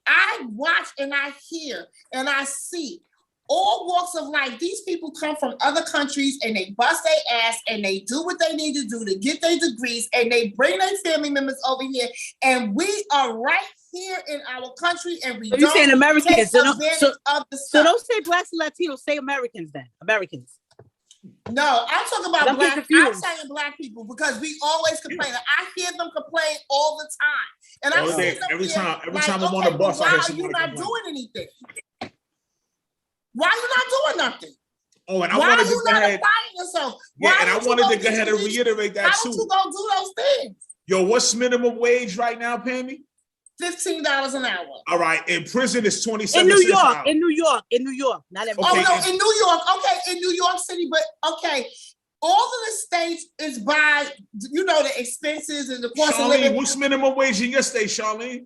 I watch and I hear and I see all walks of life. These people come from other countries and they bust their ass and they do what they need to do to get their degrees, and they bring their family members over here, and we are right here in our country, and we don't saying Americans. take advantage of the stuff. So don't say Blacks and Latinos, say Americans then. Americans. No, I'm talking about Black. I'm saying Black people because we always complain. I hear them complain all the time, and I see them every time I'm on the bus, I hear somebody complain. Why are you not doing anything? Why are you not doing nothing? Oh, and I wanted to go ahead. Yourself? Yeah, and I wanted to go ahead and reiterate that too. Why don't you go do those things? Yo, what's minimum wage right now, Pammy? $15 an hour. All right, in prison it's 27 in New cents York, in New York, in New York. Not every in New York. Okay, in New York City, but okay. All of the states is by, the expenses and the cost of living. What's minimum wage in your state, Charlene?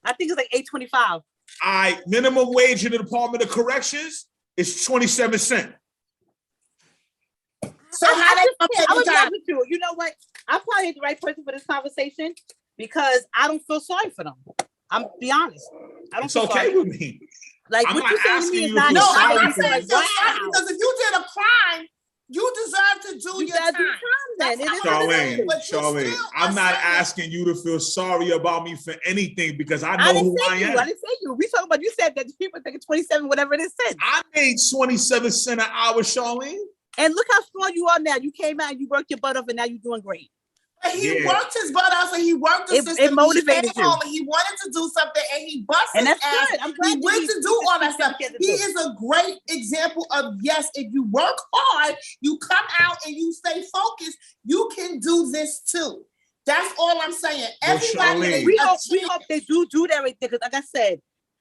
I think it's like $8.25. All right, minimum wage in the Department of Corrections is 27 cents. So how they I was honest with you. You know what? I probably ain't the right person for this conversation because I don't feel sorry for them. I'm be honest. I don't. It's okay with me. Like I'm what not you saying to me is not. No, I'm not saying because if you did a crime, you deserve to do your time. Charlene, I'm not asking you to feel sorry about me for anything because I know who I am. I didn't say you. We talking about, you said that people think 27, whatever it is. I made 27 cents an hour, Charlene. And look how strong you are now. You came out and you worked your butt off, and now you're doing great. But he worked his butt off, and he worked the system. It motivated you. And he wanted to do something, and he busted his ass. Good. I'm glad he went to do all that stuff. He is a great example of, yes, if you work hard, you come out and you stay focused, you can do this too. That's all I'm saying. Everybody, we hope they do that right there, because like I said,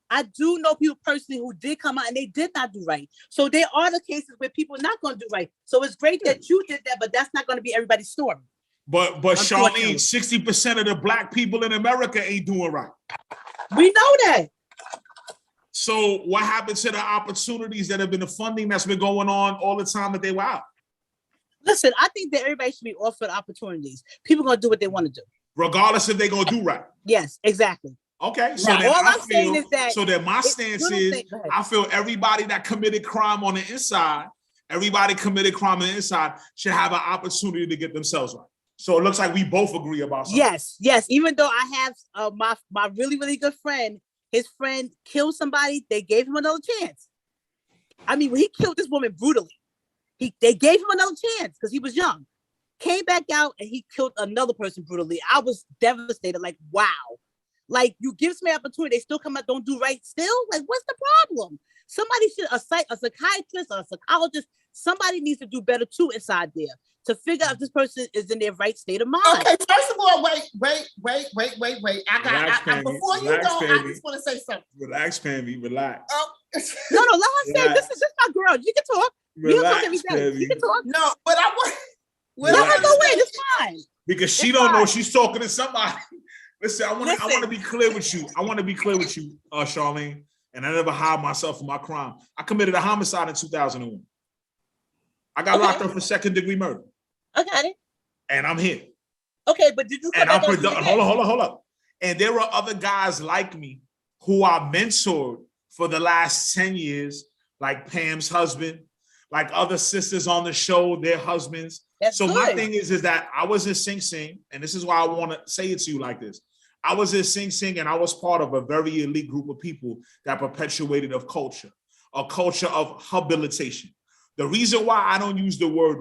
I do know people personally who did come out and they did not do right. So there are the cases where people are not going to do right. So it's great that you did that, but that's not going to be everybody's story. But Charlene, 60% of the Black people in America ain't doing right. We know that. So what happened to the opportunities that have been the funding that's been going on all the time that they were out? Listen, I think that everybody should be offered opportunities. People are going to do what they want to do. Regardless if they're going to do right. Yes, exactly. Okay, so now, then all I'm saying is that. So then my stance is, I feel everybody that committed crime on the inside, should have an opportunity to get themselves right. So it looks like we both agree about something. Yes. Even though I have my really, really good friend, his friend killed somebody, they gave him another chance. I mean, when he killed this woman brutally, they gave him another chance because he was young. Came back out and he killed another person brutally. I was devastated. Like, wow. Like, you give me opportunity, they still come out, don't do right still? Like, what's the problem? Somebody should, a psychiatrist or a psychologist, somebody needs to do better too inside there to figure out if this person is in their right state of mind. Okay, first of all, wait. Before you go, I just want to say something. Relax, Pammy, relax. No, let her say, this is just my girl. You can talk. Relax, you can talk. No, but I want... Let her go in, it's fine. Because she don't know she's talking to somebody. Listen, I want to be clear with you. Charlene, and I never hide myself from my crime. I committed a homicide in 2001. I got locked up for second-degree murder. I got it. And I'm here. Okay, but did you come back on hold up. And there are other guys like me who I mentored for the last 10 years, like Pam's husband, like other sisters on the show, their husbands. That's so good. My thing is that I was in Sing Sing, and this is why I want to say it to you like this. I was in Sing Sing, and I was part of a very elite group of people that perpetuated a culture of habilitation. The reason why I don't use the word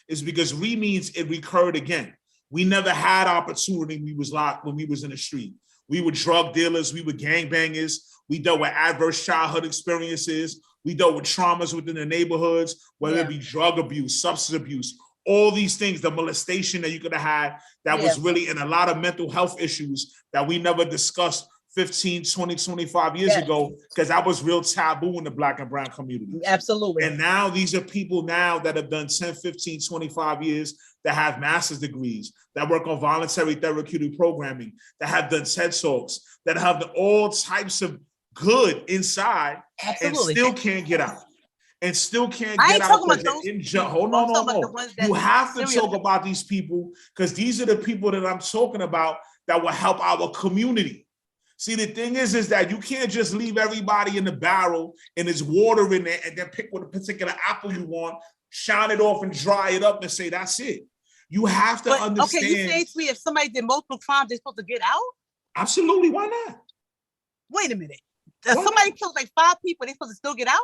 is because means it recurred again. We never had opportunity when we was in the street. We were drug dealers, we were gangbangers, we dealt with adverse childhood experiences, we dealt with traumas within the neighborhoods, whether it be drug abuse, substance abuse, all these things, the molestation that you could have had that was really in a lot of mental health issues that we never discussed 15, 20, 25 years ago, because that was real taboo in the Black and brown community. Absolutely. And now these are people now that have done 10, 15, 25 years that have master's degrees, that work on voluntary therapeutic programming, that have done TED Talks, that have all types of good inside and still can't get out. And still can't get out. Hold on. You have to talk about these people because these are the people that I'm talking about that will help our community. See, the thing is that you can't just leave everybody in the barrel and there's water in there and then pick what a particular apple you want, shine it off and dry it up and say, that's it. You have to understand. Okay, you say to me if somebody did multiple crimes, they're supposed to get out? Absolutely. Why not? Wait a minute. If somebody kills like 5 people, they're supposed to still get out?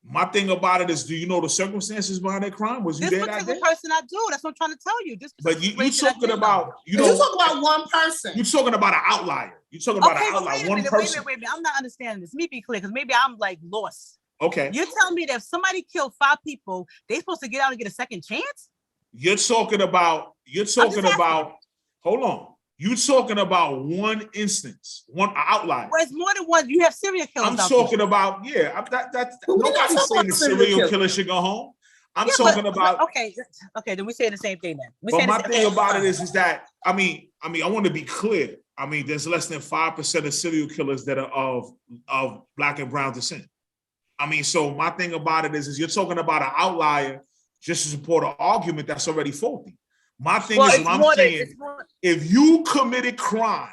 My thing about it is, do you know the circumstances behind that crime? Was you there that day? This particular person I do. That's what I'm trying to tell you. But you talking about, you talking about one person. You're talking about an outlier. You're talking about an outlier, one person. Wait a minute. I'm not understanding this. Let me be clear, because maybe I'm like lost. Okay. You're telling me that if somebody killed 5 people, they're supposed to get out and get a second chance? You're talking about, hold on. You're talking about one instance, one outlier. Well, it's more than one. You have serial killers. I'm talking about, nobody's saying the serial killer should go home. I'm talking about. Okay, then we say the same thing then. But my thing about it is that, I mean, I want to be clear. I mean, there's less than 5% of serial killers that are of Black and brown descent. I mean, so my thing about it is you're talking about an outlier just to support an argument that's already faulty. My thing is, what I'm saying, if you committed crime,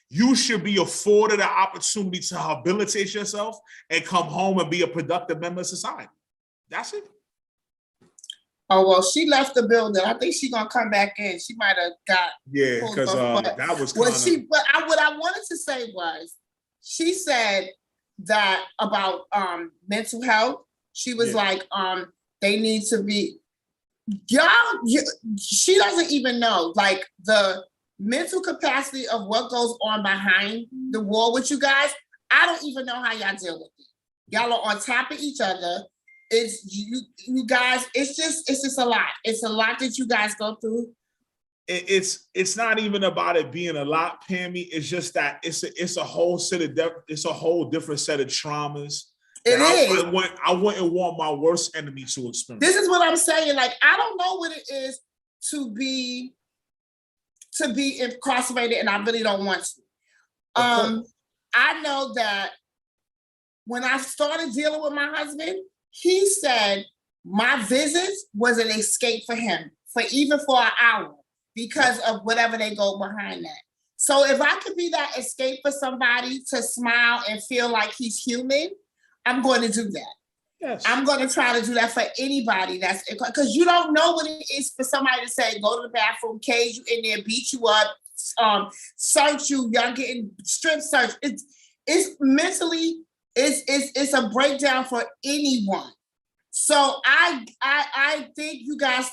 you should be afforded an opportunity to rehabilitate yourself and come home and be a productive member of society. That's it. Oh, well, she left the building. I think she's going to come back in. She might have got... Yeah, because that was kind of... What I wanted to say was, she said that about mental health. She was like, they need to be... she doesn't even know like the mental capacity of what goes on behind the wall with you guys. I don't even know how y'all deal with it. Y'all are on top of each other. It's you guys. It's just a lot. It's a lot that you guys go through. It's not even about it being a lot, Pammy. It's just that it's a whole different set of traumas. I wouldn't want my worst enemy to experience. This is what I'm saying. Like, I don't know what it is to be incarcerated, and I really don't want to. I know that when I started dealing with my husband, he said my visits was an escape for him, for an hour, because of whatever they go behind that. So if I could be that escape for somebody to smile and feel like he's human, I'm going to do that. Yes. I'm going to try to do that for anybody because you don't know what it is for somebody to say, go to the bathroom, cage you in there, beat you up, search you, y'all getting strip search. It's mentally, it's a breakdown for anyone. So I think you guys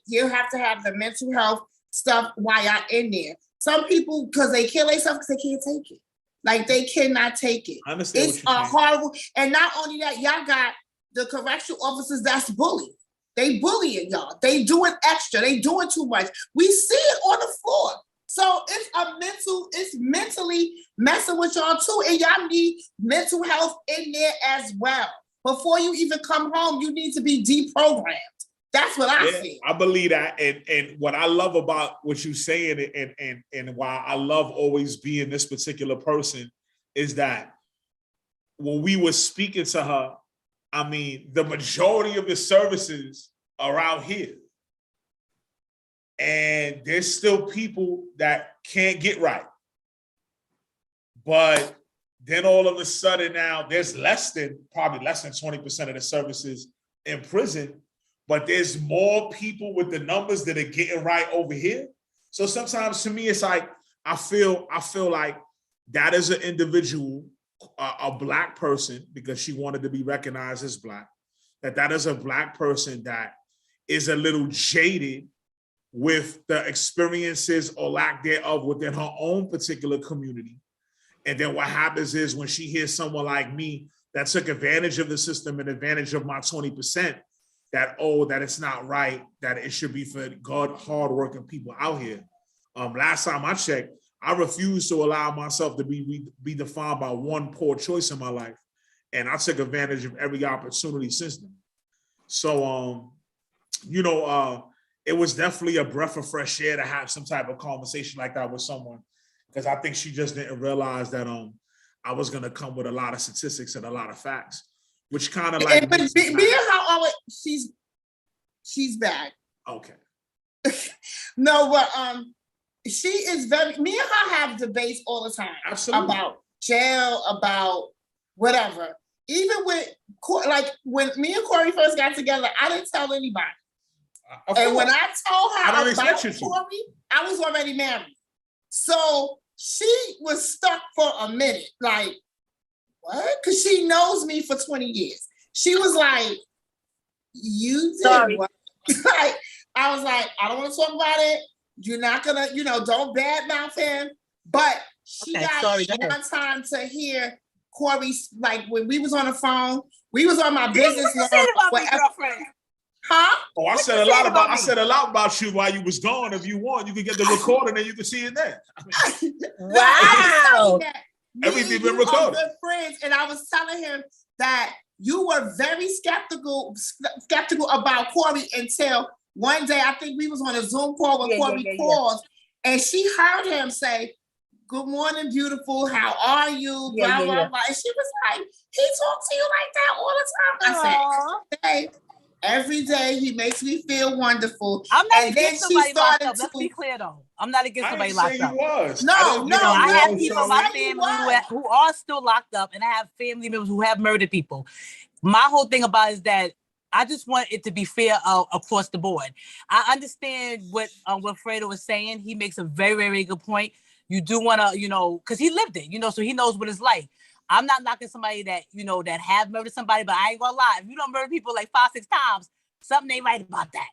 you have to have the mental health stuff while y'all in there. Some people, because they kill themselves because they can't take it. Like, they cannot take it. I understand. It's horrible. And not only that, y'all got the correctional officers that's bullying. They bullying y'all. They doing extra. They doing too much. We see it on the floor. So it's mentally messing with y'all too. And y'all need mental health in there as well. Before you even come home, you need to be deprogrammed. That's what I feel. I believe that. And what I love about what you're saying and why I love always being this particular person is that when we were speaking to her, I mean, the majority of the services are out here. And there's still people that can't get right. But then all of a sudden now there's probably less than 20% of the services in prison, but there's more people with the numbers that are getting right over here. So sometimes to me, it's like, I feel like that is an individual, a Black person, because she wanted to be recognized as Black, that is a Black person that is a little jaded with the experiences or lack thereof within her own particular community. And then what happens is when she hears someone like me that took advantage of the system and advantage of my 20%, that it's not right, that it should be for good, hardworking people out here. Last time I checked, I refused to allow myself to be defined by one poor choice in my life. And I took advantage of every opportunity since then. So, it was definitely a breath of fresh air to have some type of conversation like that with someone, because I think she just didn't realize that I was going to come with a lot of statistics and a lot of facts, which kind of like. But me and her always, she's bad. Okay. No, but she is very. Me and her have debates all the time. Absolutely. About jail, about whatever. Even with when me and Corey first got together, I didn't tell anybody. And when I told her about Corey, I was already married. So she was stuck for a minute. Like, what? Because she knows me for 20 years. She was like, you did what? Like, I was like, I don't want to talk about it. You're not going to, don't badmouth him. But she got one time to hear Corey, like when we was on the phone, we was on my business. What you said about me, girlfriend? Huh? Oh, I said a lot about you while you was gone. If you want, you can get the recording and you can see it there. Wow. Everything been recorded. Good friends, and I was telling him that you were very skeptical about Corey until one day. I think we was on a Zoom call when Corey called, and she heard him say, "Good morning, beautiful. How are you?" Blah blah blah. And she was like, "He talks to you like that all the time." I said, "Hey." Every day he makes me feel wonderful. I'm not against somebody locked up. Let's be clear though. I'm not against somebody locked up. I have people in my family who are still locked up, and I have family members who have murdered people. My whole thing about it is that I just want it to be fair across the board. I understand what Fredo was saying. He makes a very, very good point. You do want to, because he lived it, so he knows what it's like. I'm not knocking somebody that, that have murdered somebody, but I ain't gonna lie. If you don't murder people like 5-6 times, something ain't right about that.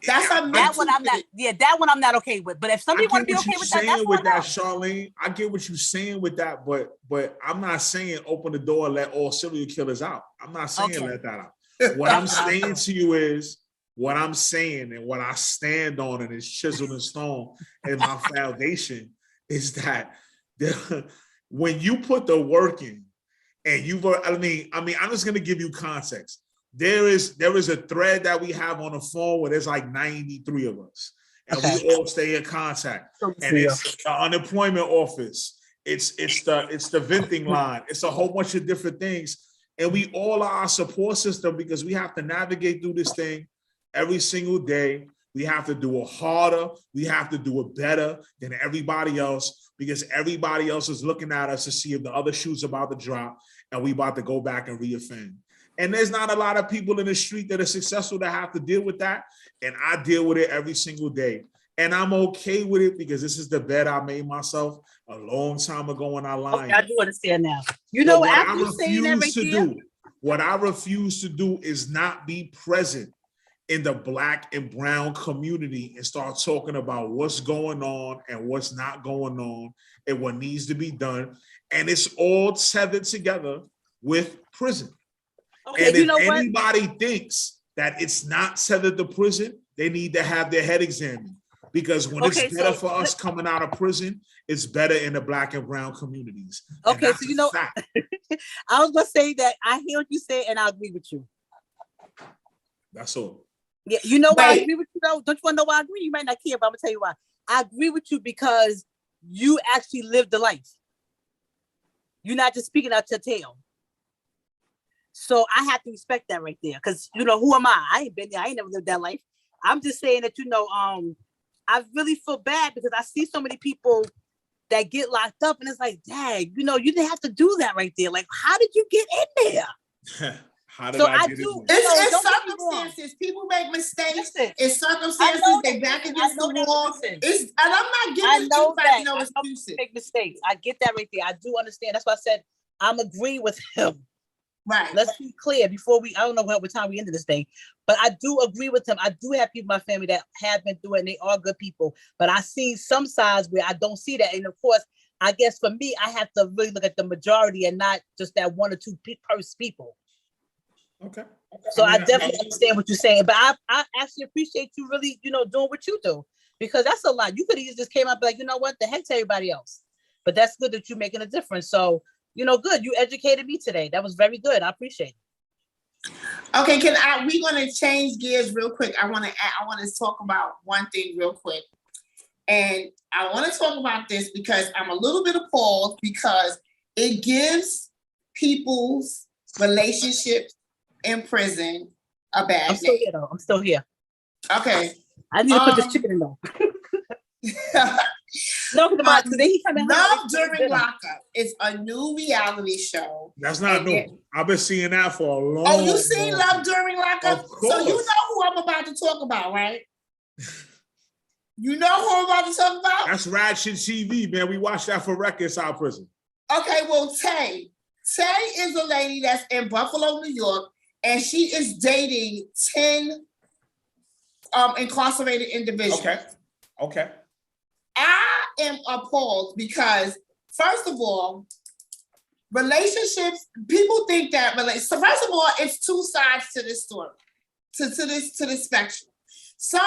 That one I'm not okay with. But if somebody want to be okay with that, that's what Charlene. I get what you're saying with that, but I'm not saying open the door and let all serial killers out. I'm not saying let that out. What I'm saying to you is what I'm saying and what I stand on and is chiseled in stone and my foundation is that when you put the work in and I'm just going to give you context. There is a thread that we have on the phone where there's like 93 of us and we all stay in contact. And it's the unemployment office. It's the venting line. It's a whole bunch of different things. And we all are our support system because we have to navigate through this thing every single day. We have to do it harder. We have to do it better than everybody else because everybody else is looking at us to see if the other shoe's about to drop and we about to go back and reoffend. And there's not a lot of people in the street that are successful that have to deal with that. And I deal with it every single day. And I'm okay with it because this is the bed I made myself a long time ago when I lied. Okay, I do understand now. What I refuse to do is not be present in the Black and brown community and start talking about what's going on and what's not going on and what needs to be done. And it's all tethered together with prison. Okay, and if anybody thinks that it's not tethered to prison, they need to have their head examined. Because when it's better for us coming out of prison, it's better in the Black and brown communities. Okay, so I was gonna say that I hear what you say and I agree with you. That's all. Yeah, why I agree with you though? Don't you want to know why I agree? You might not care, but I'm gonna tell you why. I agree with you because you actually lived the life. You're not just speaking out your tail. So I have to respect that right there. Because, you know, who am I? I ain't been there. I ain't never lived that life. I'm just saying that, you know, I really feel bad because I see so many people that get locked up and it's like, dang, you know, you didn't have to do that right there. Like, how did you get in there? How did I get in there? It's circumstances. People make mistakes. Listen, It's circumstances. They back against the wall. And I'm not giving anybody no excuses. Make mistakes. I get that right there. I do understand. That's why I said I'm agreeing with him. Right. Let's be clear before I don't know what time we ended this thing, but I do agree with him. I do have people in my family that have been through it and they are good people, but I see some sides where I don't see that. And of course, I guess for me, I have to really look at the majority and not just that one or two people. Okay. So I definitely understand what you're saying, but I actually appreciate you really, you know, doing what you do, because that's a lot. You could have just came out and be like, you know what, the heck to everybody else. But that's good that you're making a difference. So, you know, good. You educated me today. That was very good. I appreciate it. Okay, we're gonna change gears real quick. I want to talk about one thing real quick. And I want to talk about this because I'm a little bit appalled because it gives people's relationships in prison a bad I'm still here though. I'm still here. Okay. I need to put this chicken in though. No, Love During Lockup is a new reality show. That's not new. I've been seeing that for a long time. Oh, you seen Love During Lockup? So you know who I'm about to talk about, right? You know who I'm about to talk about? That's Ratchet TV, man. We watched that for Reconcile Prison. Okay, well, Tay is a lady that's in Buffalo, New York, and she is dating 10 incarcerated individuals. Okay. I am appalled because, first of all, relationships, people think that, so first of all, it's two sides to this story, to this spectrum. Some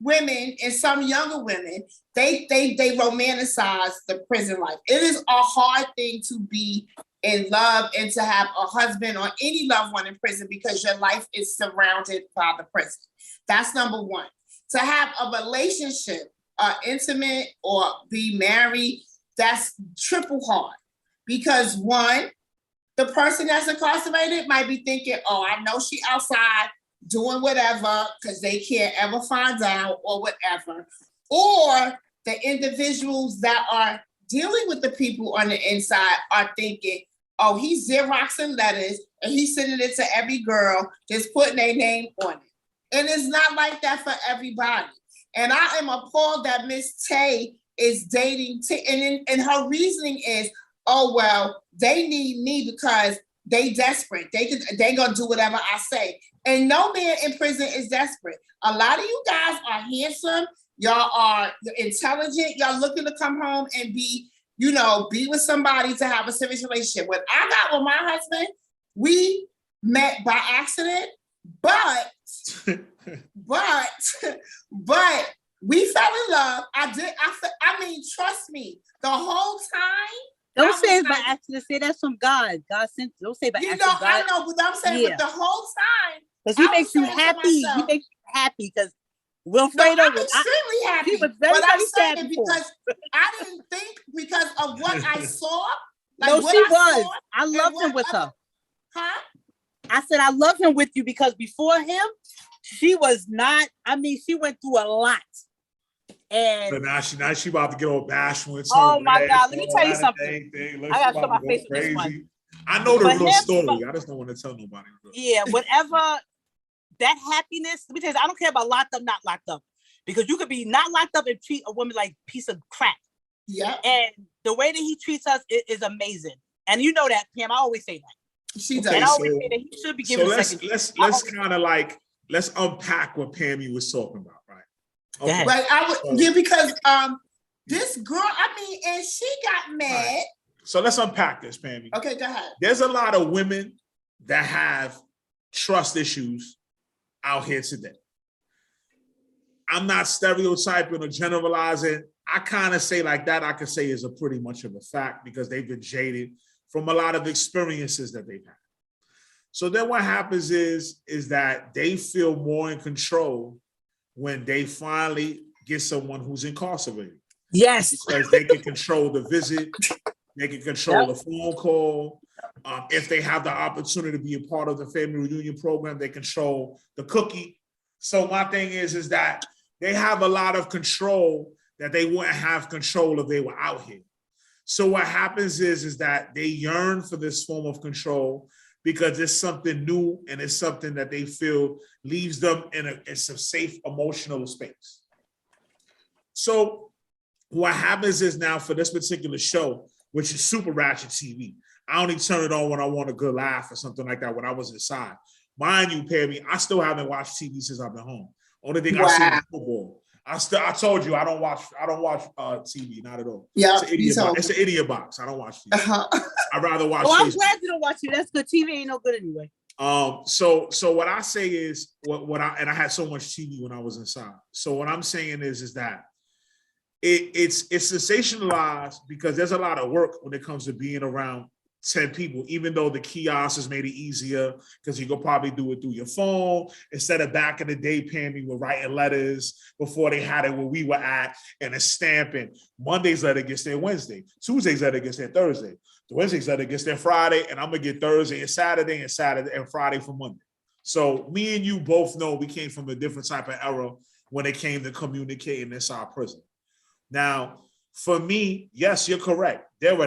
women and some younger women, they romanticize the prison life. It is a hard thing to be in love and to have a husband or any loved one in prison because your life is surrounded by the prison. That's number one. To have a relationship, intimate or be married, that's triple hard. Because one, the person that's incarcerated might be thinking, oh, I know she outside doing whatever because they can't ever find out or whatever. Or the individuals that are dealing with the people on the inside are thinking, oh, he's Xeroxing letters and he's sending it to every girl, just putting their name on it. And it's not like that for everybody. And I am appalled that Miss Tay is dating, and her reasoning is, oh, well, they need me because they desperate. They gonna do whatever I say. And no man in prison is desperate. A lot of you guys are handsome. Y'all are intelligent. Y'all looking to come home and be with somebody to have a serious relationship. When I got with my husband, we met by accident, but we fell in love. I mean, trust me, the whole time. Don't say it's by accident. Say that's from God. God sent. Don't say by accident. I know, but I'm saying, but the whole time. Because he makes you happy. He makes you happy because Wilfredo I'm extremely happy. He was very, but I'm very saying because I didn't think because of what I saw. Like no, what she I was. Saw I loved him with her. Huh? I said I love him with you because before him, she was not. I mean, she went through a lot. And but now she about to get all bashful. Oh my God! Let me tell you something. I gotta show my face with this one. I know the real story. I just don't want to tell nobody. Yeah, whatever. That happiness. Let me tell you, I don't care about locked up, not locked up, because you could be not locked up and treat a woman like a piece of crap. Yeah. And the way that he treats us is amazing. And you know that, Pam. I always say that. She does. And I always say that he should be given a second. Let's kind of let's unpack what Pammy was talking about, right? Okay. Right. Because this girl, and she got mad. Right. So let's unpack this, Pammy. Okay, go ahead. There's a lot of women that have trust issues out here today. I'm not stereotyping or generalizing. I kind of say like that, I could say is a pretty much of a fact because they've been jaded from a lot of experiences that they've had. So then what happens is that they feel more in control when they finally get someone who's incarcerated. Yes. Because they can control the visit, they can control the phone call, If they have the opportunity to be a part of the family reunion program, they control the cookie. So my thing is that they have a lot of control that they wouldn't have control if they were out here. So what happens is that they yearn for this form of control because it's something new and it's something that they feel leaves them in some safe emotional space. So what happens is now for this particular show, which is Super Ratchet TV, I only turn it on when I want a good laugh or something like that when I was inside. Mind you, Pammy, I still haven't watched TV since I've been home. Only thing I see is football. I told you I don't watch TV, not at all. Yeah, it's an idiot box. I don't watch TV. I'd rather watch. Well, I'm glad you don't watch TV. That's good. TV ain't no good anyway. So what I say is I had so much TV when I was inside. So what I'm saying is that it's sensationalized because there's a lot of work when it comes to being around 10 people, even though the kiosk has made it easier because you could probably do it through your phone instead of back in the day, Pammy, were writing letters before they had it where we were at and a stamping. Monday's letter gets there Wednesday. Tuesday's letter gets there Thursday. The Wednesday's letter gets there Friday, and I'm going to get Thursday and Saturday and Friday for Monday. So me and you both know we came from a different type of era when it came to communicating inside prison. Now, for me, yes, you're correct. There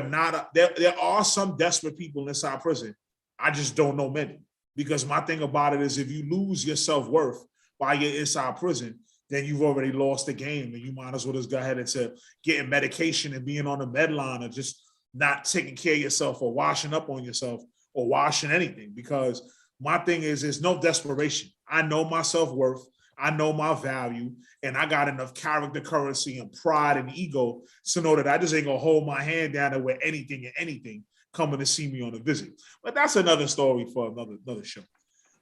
are some desperate people inside prison. I just don't know many. Because my thing about it is if you lose your self-worth while you're inside prison, then you've already lost the game. And you might as well just go ahead into getting medication and being on the med line or just not taking care of yourself or washing up on yourself or washing anything. Because my thing is there's no desperation. I know my self-worth. I know my value, and I got enough character currency and pride and ego to know that I just ain't gonna hold my hand down and with anything and anything coming to see me on a visit. But that's another story for another show.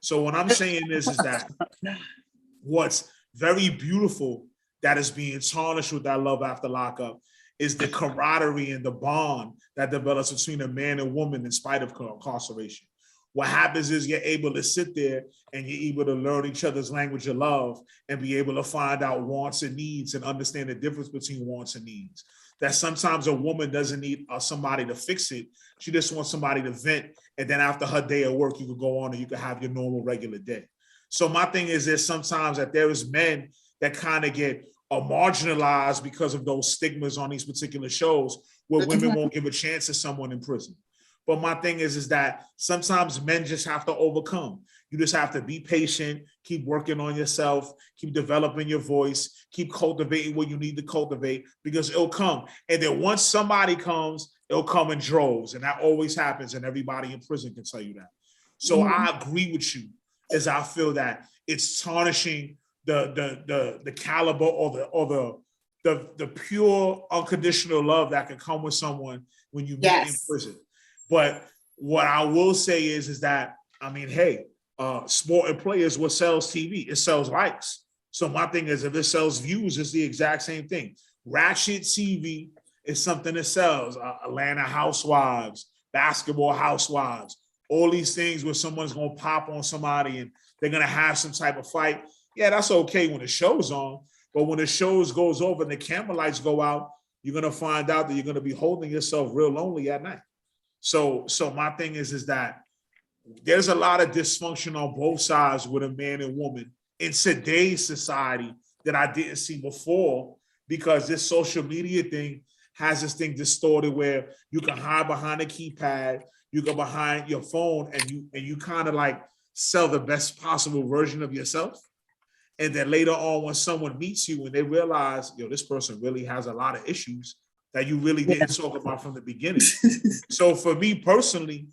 So what I'm saying is that what's very beautiful that is being tarnished with that love after lockup is the camaraderie and the bond that develops between a man and woman in spite of incarceration. What happens is you're able to sit there and you're able to learn each other's language of love and be able to find out wants and needs and understand the difference between wants and needs. That sometimes a woman doesn't need somebody to fix it. She just wants somebody to vent. And then after her day of work, you could go on and you could have your normal regular day. So my thing is there's sometimes that there is men that kind of get marginalized because of those stigmas on these particular shows where women won't give a chance to someone in prison. But my thing is that sometimes men just have to overcome. You just have to be patient, keep working on yourself, keep developing your voice, keep cultivating what you need to cultivate because it'll come. And then once somebody comes, it'll come in droves. And that always happens. And everybody in prison can tell you that. So I agree with you as I feel that it's tarnishing the caliber or the pure unconditional love that can come with someone when you meet in prison. But what I will say is that, I mean, hey, sport and play is what sells TV. It sells likes. So my thing is if it sells views, it's the exact same thing. Ratchet TV is something that sells. Atlanta Housewives, Basketball Housewives, all these things where someone's going to pop on somebody and they're going to have some type of fight. Yeah, that's okay when the show's on. But when the shows goes over and the camera lights go out, you're going to find out that you're going to be holding yourself real lonely at night. So my thing is that there's a lot of dysfunction on both sides with a man and woman in today's society that I didn't see before because this social media thing has this thing distorted where you can hide behind a keypad, you go behind your phone and you kind of like sell the best possible version of yourself. And then later on when someone meets you and they realize, this person really has a lot of issues that you really didn't talk about from the beginning. So for me personally,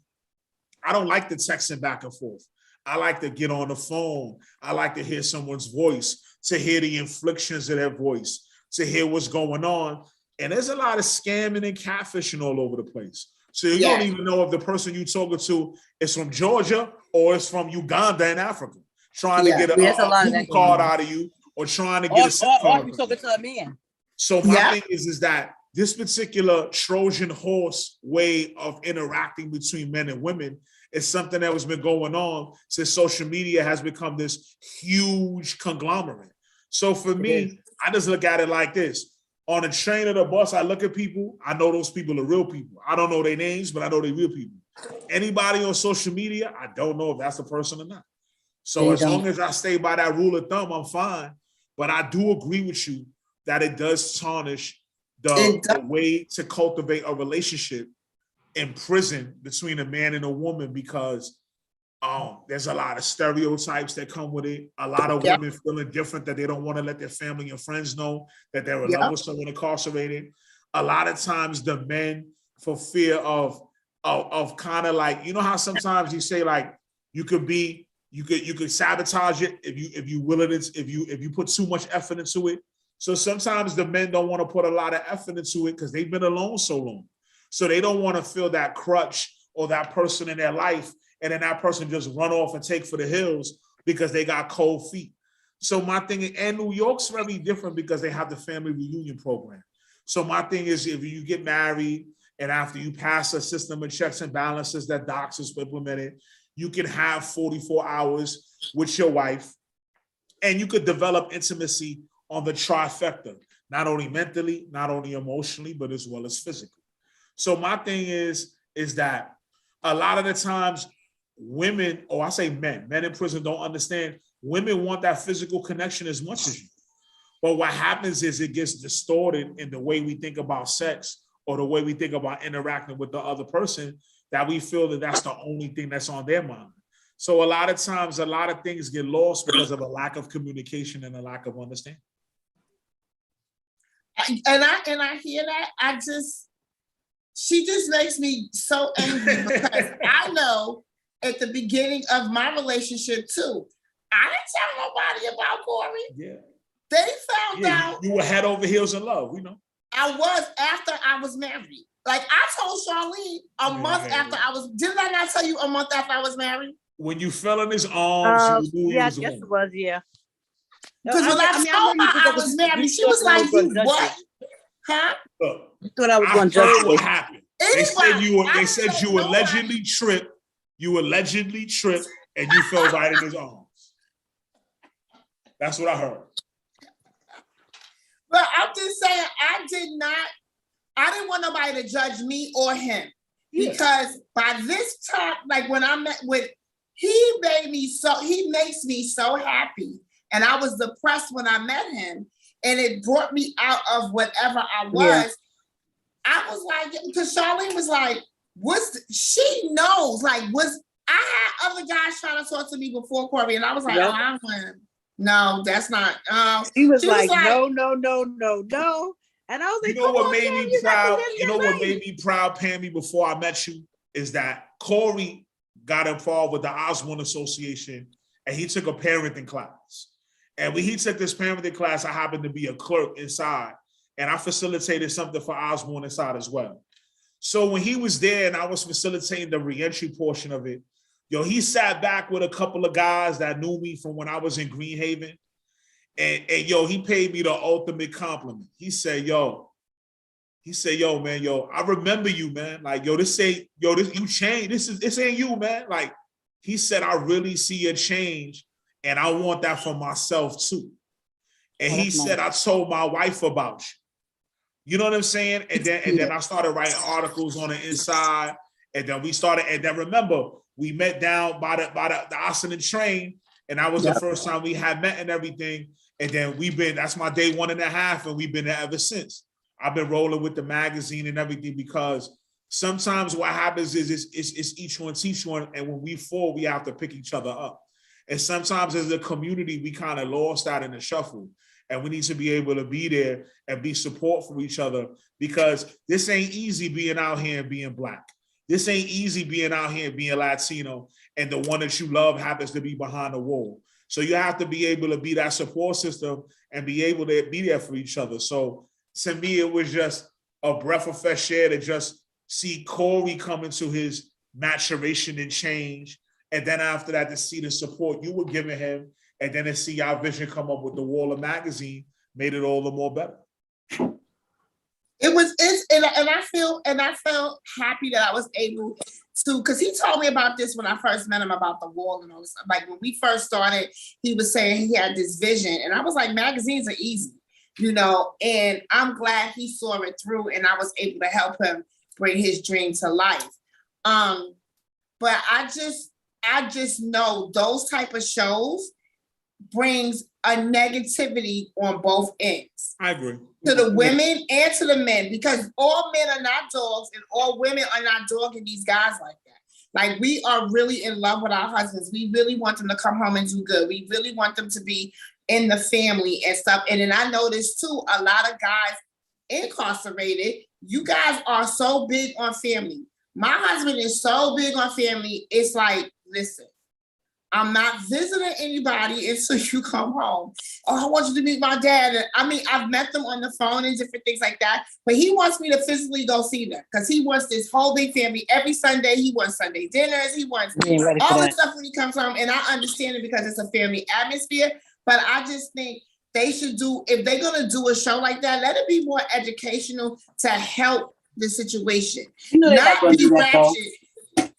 I don't like the texting back and forth. I like to get on the phone. I like to hear someone's voice, to hear the inflections of their voice, to hear what's going on. And there's a lot of scamming and catfishing all over the place. So you don't even know if the person you're talking to is from Georgia or is from Uganda in Africa, trying to get a card out of you or trying to get a SIM card. Or you talking to a man. So my thing is that this particular Trojan horse way of interacting between men and women is something that has been going on since social media has become this huge conglomerate. So for me, I just look at it like this. On a train or the bus, I look at people. I know those people are real people. I don't know their names, but I know they're real people. Anybody on social media, I don't know if that's the person or not. So as long as I stay by that rule of thumb, I'm fine. But I do agree with you that it does tarnish the way to cultivate a relationship in prison between a man and a woman, because there's a lot of stereotypes that come with it. A lot of women feeling different, that they don't want to let their family and friends know that they're in love with someone incarcerated. A lot of times the men, for fear of kind of like, you know how sometimes you say like you could sabotage it if you put too much effort into it. So sometimes the men don't want to put a lot of effort into it because they've been alone so long. So they don't want to feel that crutch or that person in their life, and then that person just run off and take for the hills because they got cold feet. So my thing, and New York's very different because they have the family reunion program. So my thing is, if you get married and after you pass a system of checks and balances that docs has implemented, you can have 44 hours with your wife, and you could develop intimacy on the trifecta, not only mentally, not only emotionally, but as well as physically. So my thing is that a lot of the times women, or I say men in prison don't understand, women want that physical connection as much as you. But what happens is it gets distorted in the way we think about sex or the way we think about interacting with the other person, that we feel that that's the only thing that's on their mind. So a lot of times, a lot of things get lost because of a lack of communication and a lack of understanding. And I hear that. She just makes me so angry because I know at the beginning of my relationship too, I didn't tell nobody about Corey. Yeah. They found out. You were head over heels in love, we know. I was after I was married. Like I told Charlene a month after I was, didn't I not tell you a month after I was married? When you fell in his arms, you knew he was yes, it was, yeah. Because when I told her I was married, she was like, you what? Huh? Look, I thought I was going to judge what happened. Anyway, they said you allegedly tripped. You allegedly tripped and you fell right in his arms. That's what I heard. But I'm just saying, I didn't want nobody to judge me or him. Because by this time, like when I met with, he makes me so happy. And I was depressed when I met him. And it brought me out of whatever I was. Yeah. I was like, because Charlene was like, she knows, like, I had other guys trying to talk to me before Corey, and I was like, I'm going, no, that's not. She was like, no. And I was like, you know what made me proud? You know what made me proud, Pammy, before I met you, is that Corey got involved with the Osborne Association, and he took a parenting class. And when he took this parenting class, I happened to be a clerk inside, and I facilitated something for Osborne inside as well. So when he was there and I was facilitating the reentry portion of it, he sat back with a couple of guys that knew me from when I was in Greenhaven. And he paid me the ultimate compliment. He said, man, I remember you, man. Like, you changed. This ain't you, man. Like, he said, I really see a change. And I want that for myself too. And he said, I told my wife about you. You know what I'm saying? And then I started writing articles on the inside. And then remember, we met down by the Austin train. And that was the first time we had met and everything. And then that's my day 1.5. And we've been there ever since. I've been rolling with the magazine and everything, because sometimes what happens is it's each one teach one. And when we fall, we have to pick each other up. And sometimes as a community, we kind of lost that in the shuffle. And we need to be able to be there and be support for each other, because this ain't easy being out here and being Black. This ain't easy being out here and being Latino, and the one that you love happens to be behind the wall. So you have to be able to be that support system and be able to be there for each other. So to me, it was just a breath of fresh air to just see Corey come into his maturation and change. And then after that, to see the support you were giving him, and then to see our vision come up with the Wall of Magazine, made it all the more better. And I felt happy that I was able to, because he told me about this when I first met him, about the wall and all this. Like when we first started, he was saying he had this vision, and I was like, magazines are easy, and I'm glad he saw it through, and I was able to help him bring his dream to life. but I just know those type of shows brings a negativity on both ends. I agree. To the women and to the men, because all men are not dogs and all women are not dogging these guys like that. Like, we are really in love with our husbands. We really want them to come home and do good. We really want them to be in the family and stuff. And then I noticed too, a lot of guys incarcerated, you guys are so big on family. My husband is so big on family. It's like, listen, I'm not visiting anybody until you come home. Oh, I want you to meet my dad. I mean, I've met them on the phone and different things like that, but he wants me to physically go see them because he wants this whole big family every Sunday. He wants Sunday dinners. He wants all the stuff when he comes home. And I understand it because it's a family atmosphere, but I just think they should do, if they're going to do a show like that, let it be more educational to help the situation. Not be ratchet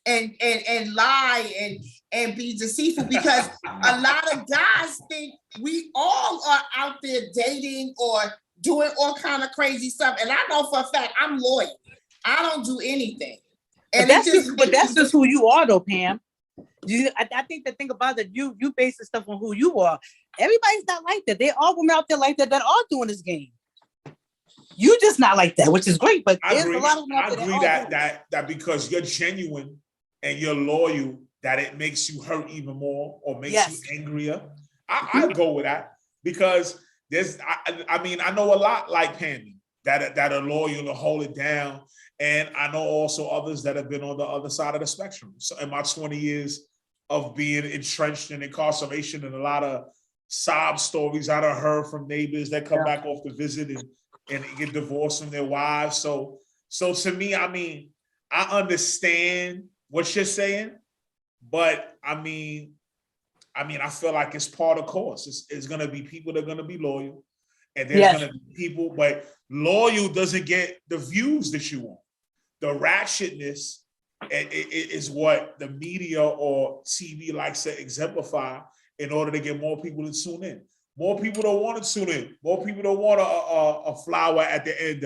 and lie and be deceitful, because a lot of guys think we all are out there dating or doing all kind of crazy stuff. And I know for a fact I'm loyal. I don't do anything. And that's just who you are though, Pam. I think the thing about it, you base the stuff on who you are. Everybody's not like that. There are women out there like that are doing this game. You just not like that, which is great. But there's a lot of women out there. I agree that because you're genuine and you're loyal, that it makes you hurt even more or makes you angrier. I go with that because I know a lot like Pammy that are loyal to hold it down. And I know also others that have been on the other side of the spectrum. So in my 20 years of being entrenched in incarceration, and a lot of sob stories I done heard from neighbors that come back off the visit and get divorced from their wives. So to me, I mean, I understand what you're saying, but I feel like it's part of course. It's going to be people that are going to be loyal, and there's going to be people, but loyal doesn't get the views that you want. The ratchetness is what the media or TV likes to exemplify in order to get more people to tune in. More people don't want to tune in. More people don't want a flower at the end,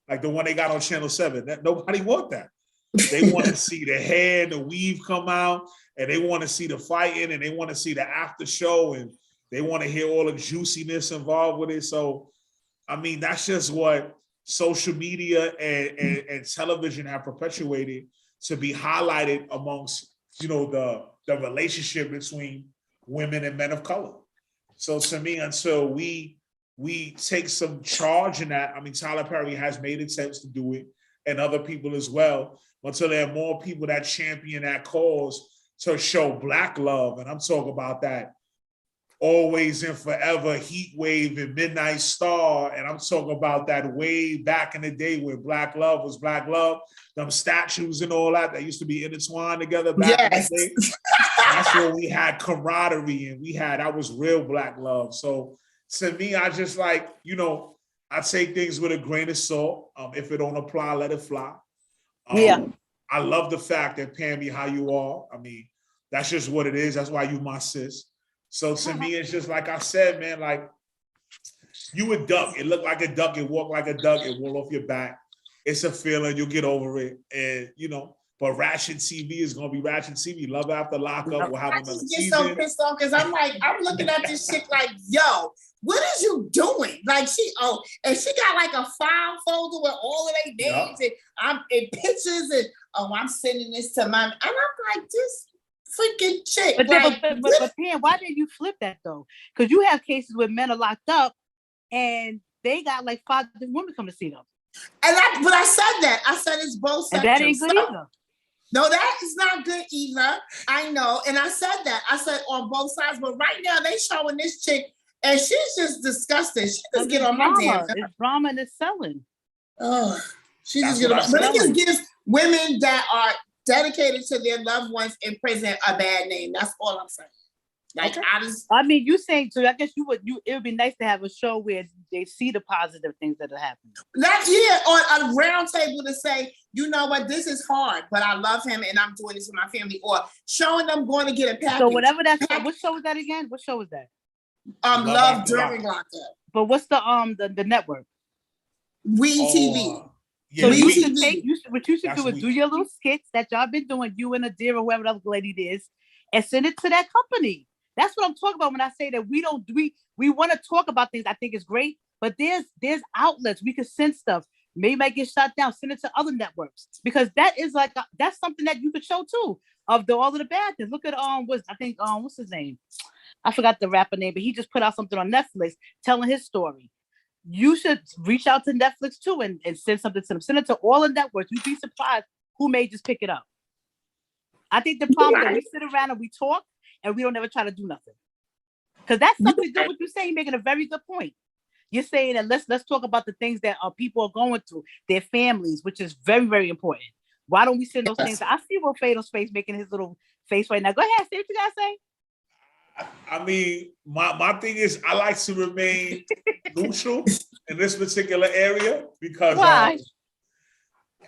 like the one they got on Channel 7. Nobody want that. They want to see the hair and the weave come out, and they want to see the fighting, and they want to see the after show, and they want to hear all the juiciness involved with it. So, I mean, that's just what social media and television have perpetuated to be highlighted amongst, the relationship between women and men of color. So to me, until we take some charge in that, I mean, Tyler Perry has made attempts to do it, and other people as well, until there are more people that champion that cause to show Black love. And I'm talking about that Always and Forever, Heat Wave, and Midnight Star. And I'm talking about that way back in the day where Black love was Black love, them statues and all that used to be intertwined together back in the day. That's where we had camaraderie, and that was real Black love. So to me, I just like, I take things with a grain of salt. If it don't apply, let it fly. I love the fact that, Pammy, how you are. I mean, that's just what it is. That's why you my sis. So to me, it's just like I said, man, like you a duck. It looked like a duck. It walked like a duck. It roll off your back. It's a feeling. You'll get over it. And, but Ratchet TV is going to be Ratchet TV. Love After Lockup. We'll have another season. I just get so pissed off because I'm looking at this shit like, yo, what is you doing? Like and she got like a file folder with all of their names and pictures and I'm sending this to my, and I'm like, this freaking chick. But Pam, why did you flip that though? Because you have cases where men are locked up and they got like 5 women come to see them. But I said that. I said it's both sections. And that ain't good either. No, that is not good either. I know. And I said that. I said on both sides. But right now they showing this chick and she's just disgusting. She just get on my damn. It's drama and it's selling. Oh, she just get on. But it just gives women that are dedicated to their loved ones in prison a bad name. That's all I'm saying. Like I mean, you saying so? I guess it would be nice to have a show where they see the positive things that are happening. On a round table to say, you know what, this is hard, but I love him and I'm doing this with my family, or showing them going to get a package. So whatever that show, what show is that again? What show is that? Love During Lockup. But what's the network? We TV. So Yeah, you We should TV. take what you should That's do is weak. do your little skits that y'all been doing, you and Adira, whoever the other lady it is, and send it to that company. That's what I'm talking about when I say that we want to talk about things. I think it's great, but there's outlets we could send stuff. Maybe might get shut down. Send it to other networks because that is like that's something that you could show too of all of the bad things. Look at what's his name? I forgot the rapper name, but he just put out something on Netflix telling his story. You should reach out to Netflix too and send something to them. Send it to all the networks. You'd be surprised who may just pick it up. I think the problem is that we sit around and we talk and we don't ever try to do nothing. Because that's something good what you're saying. You're making a very good point. You're saying that let's talk about the things that people are going through, their families, which is very, very important. Why don't we send those things? I see Wilfredo's face making his little face right now. Go ahead, say what you gotta say. I mean, my thing is I like to remain neutral in this particular area because Why?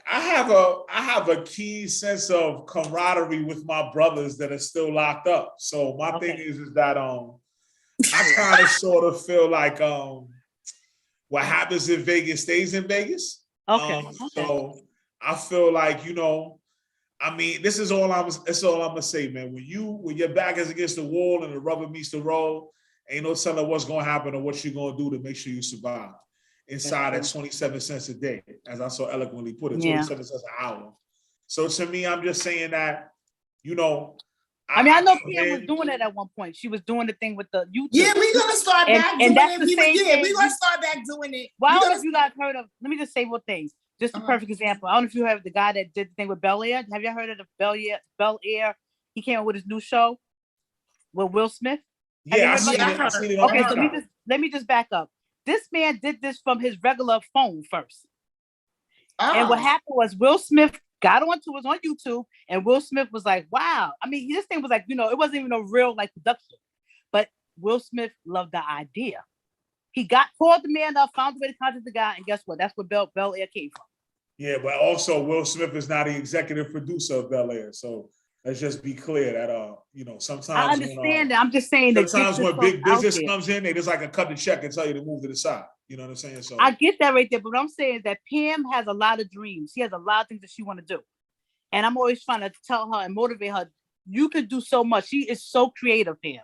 I have a key sense of camaraderie with my brothers that are still locked up. So my thing is that I kind of sort of feel like what happens in Vegas stays in Vegas. Okay. So I feel like, I mean, this is all that's all I'm gonna say, man. When your back is against the wall and the rubber meets the road, ain't no telling what's gonna happen or what you're gonna do to make sure you survive. Inside at 27 cents a day, as I so eloquently put it, 27 cents an hour. So to me, I'm just saying that, I mean, I know Pam was doing it at one point. She was doing the thing with the YouTube. Yeah, we're gonna start back doing it. We're gonna start back doing it. Well, I don't know if you guys heard of. Let me just say one thing. Just a perfect example. I don't know if you heard of the guy that did the thing with Bel Air. Have you heard of the Bel Air? He came out with his new show with Will Smith. Yeah, I seen it. Okay, so let me just back up. This man did this from his regular phone first. And what happened was Will Smith got onto it on YouTube, and Will Smith was like, wow. I mean, this thing was like, it wasn't even a real production. But Will Smith loved the idea. He called the man up, found a way to contact the guy, and guess what? That's where Bel Air came from. Yeah, but also Will Smith is not the executive producer of Bel Air. So let's just be clear that sometimes I understand that. I'm just saying that sometimes when big business comes in, they just like a cut the check and tell you to move to the side. You know what I'm saying? So I get that right there, but what I'm saying is that Pam has a lot of dreams. She has a lot of things that she want to do. And I'm always trying to tell her and motivate her, you can do so much. She is so creative, Pam.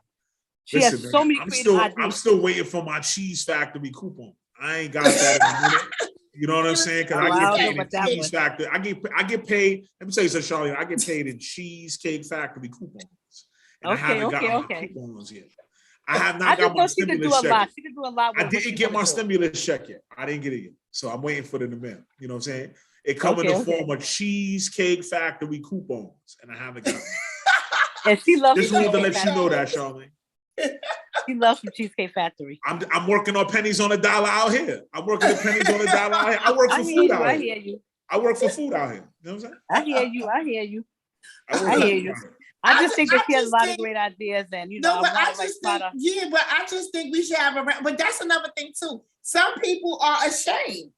She has so many creative ideas. I'm still waiting for my cheese factory coupon. I ain't got that in a minute. You know what I'm saying? Because I get paid in cheese factory. I get paid. Let me tell you something, Charlie. I get paid in Cheesecake Factory coupons. And I haven't got my coupons yet. I have not got my stimulus check. She can do a lot. I didn't get my stimulus check yet. I didn't get it yet. So I'm waiting for it in the mail. You know what I'm saying? It comes in the form of Cheesecake Factory coupons. And I haven't got it. And she loves Just wanted to let you know that, Charlie. She loves the Cheesecake Factory. I'm working on pennies on the dollar out here. I'm working on pennies on the dollar out here. I work for food out here. I hear you. I work for food out here. You know what I'm saying? I hear you. I hear you. I just think that she has a lot of great ideas, and but I just think we should have a. But that's another thing too. Some people are ashamed.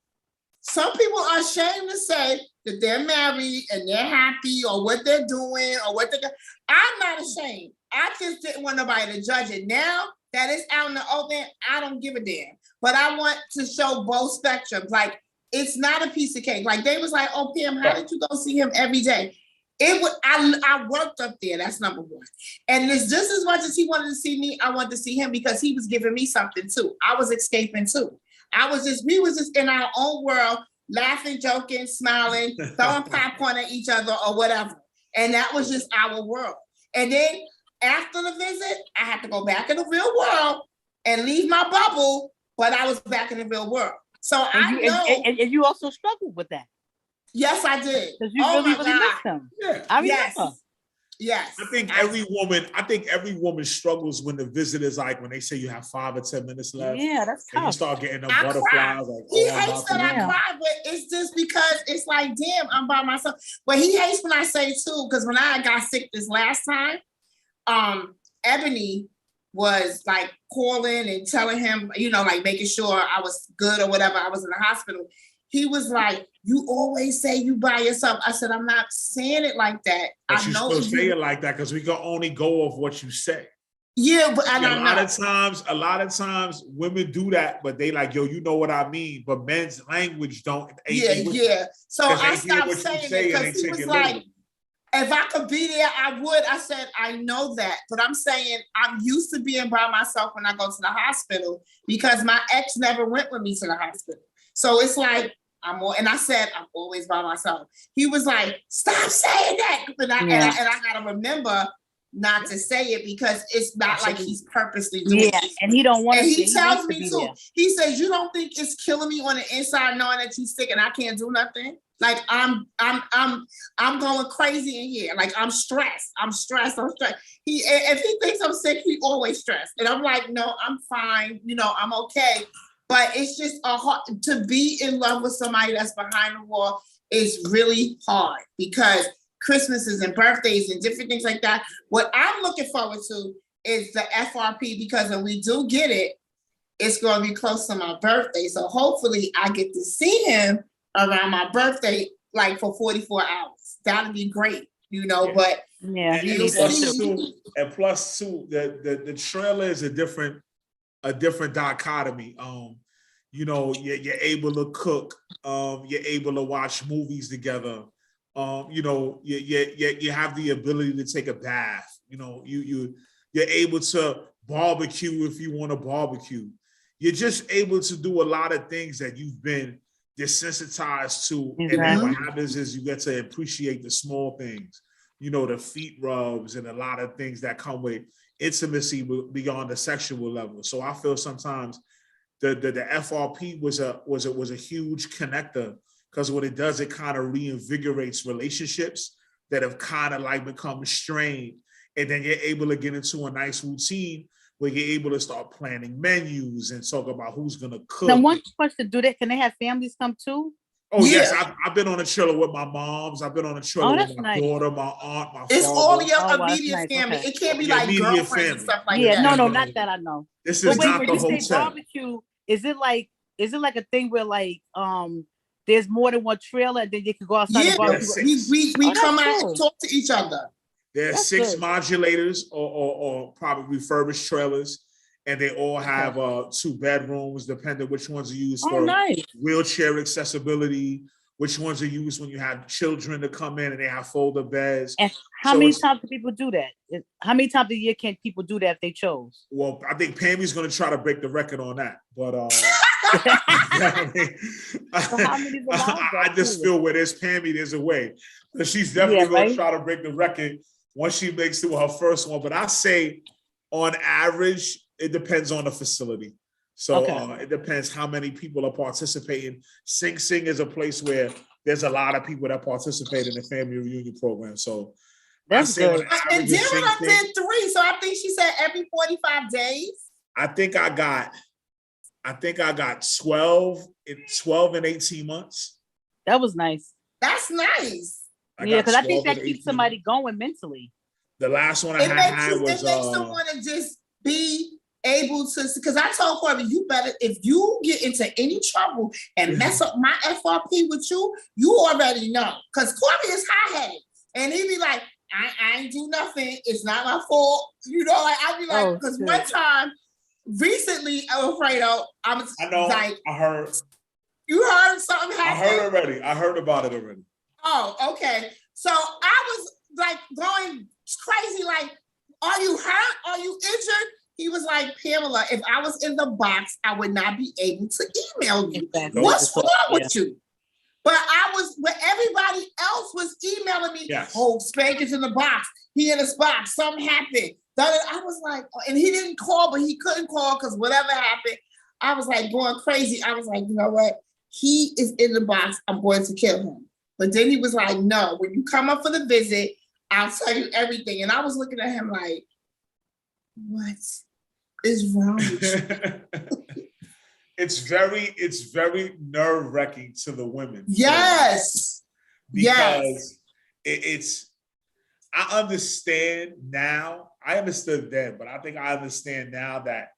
Some people are ashamed to say that they're married and they're happy or what they're doing or what they're. I'm not ashamed. I just didn't want nobody to judge it. Now that it's out in the open, I don't give a damn. But I want to show both spectrums. Like, it's not a piece of cake. Like, they was like, oh, Pam, how did you go see him every day? I worked up there. That's number one. And it's just as much as he wanted to see me, I wanted to see him because he was giving me something too. I was escaping too. We was just in our own world, laughing, joking, smiling, throwing popcorn at each other or whatever. And that was just our world. And then after the visit, I had to go back in the real world and leave my bubble, but I was back in the real world. So and you also struggled with that. Yes, I did. Because you really missed him. Yeah. I remember. Yes. I think every woman struggles when the visit is like when they say you have 5 or 10 minutes left. Yeah, that's tough. And you start getting the butterflies. Like, he hates that I cry, but it's just because it's like, damn, I'm by myself. But he hates when I say too, because when I got sick this last time, Ebony was like calling and telling him, like making sure I was good or whatever. I was in the hospital. He was like, you always say you by yourself. I said, I'm not saying it like that. But you still say it like that because we can only go off what you say. Yeah, but a lot of times women do that, but they like, yo, you know what I mean. But men's language don't. Yeah. So I stopped what saying you it say and because they he take was it like, literally. if I could be there, I would. I said, I know that, but I'm saying I'm used to being by myself when I go to the hospital because my ex never went with me to the hospital. So it's like, and I said, I'm always by myself. He was like, stop saying that. And I got to remember not to say it because it's not like he's purposely doing it. And he don't want to. And he tells me too. He says, you don't think it's killing me on the inside knowing that you sick and I can't do nothing? Like I'm going crazy in here. Like I'm stressed. If he thinks I'm sick, he always stressed. And I'm like, no, I'm fine. I'm okay. But it's just to be in love with somebody that's behind the wall is really hard because Christmases and birthdays and different things like that. What I'm looking forward to is the FRP because when we do get it, it's going to be close to my birthday. So hopefully I get to see him around my birthday, like for 44 hours. That'd be great, but and plus two, the trailer is a different dichotomy. You're able to cook, you're able to watch movies together. You have the ability to take a bath. You're able to barbecue if you want to barbecue. You're just able to do a lot of things that you've been desensitized to. And then what happens is you get to appreciate the small things, the feet rubs and a lot of things that come with intimacy beyond the sexual level. So I feel sometimes the FRP was a huge connector because what it does, it kind of reinvigorates relationships that have kind of like become strained. And then you're able to get into a nice routine where you're able to start planning menus and talk about who's going to cook. Now, one question, can they have families come too? Oh, yeah. Yes. I've been on a trailer with my moms. I've been on a trailer with my daughter, my aunt, my it's father. All your immediate family. Okay. It can't be like girlfriends family. And stuff like that. No, not that I know. This is not the hotel. Say barbecue, is it like a thing where like there's more than one trailer and then you can go outside and barbecue? We come out and talk to each other. There's 6 modulators or probably refurbished trailers, and they all have 2 bedrooms, depending which ones are used for wheelchair accessibility, which ones are used when you have children to come in and they have fold-up beds. And how many times do people do that? How many times a year can people do that if they chose? Well, I think Pammy's going to try to break the record on that, but I just feel where there's Pammy, there's a way. But she's definitely going to try to break the record once she makes it with her first one. But I say, on average, it depends on the facility. So it depends how many people are participating. Sing Sing is a place where there's a lot of people that participate in the family reunion program. So that's good. And Darren did 3. So I think she said every 45 days. I think I got 12 and 18 months. That was nice. That's nice. Because I think that keeps somebody going mentally. The last one I had was... It makes them want to just be able to... Because I told Corby, you better... If you get into any trouble and mess up my FRP with you, you already know. Because Corby is high-headed. And he'd be like, I ain't do nothing. It's not my fault. I'd be like... Because one time, recently, Alfredo, I heard. You heard something happen? I heard about it already. Oh, okay. So I was like going crazy, like, are you hurt? Are you injured? He was like, Pamela, if I was in the box, I would not be able to email you. Exactly. What's wrong with you? But I was, when everybody else was emailing me, oh, Spank is in the box. He in his box. Something happened. I was like, and he didn't call, but he couldn't call because whatever happened, I was like going crazy. I was like, you know what? He is in the box. I'm going to kill him. But then he was like, no, when you come up for the visit, I'll tell you everything. And I was looking at him like, what is wrong with you? It's very nerve-wracking to the women. Yes. Because I understand now. I understood then, but I think I understand now that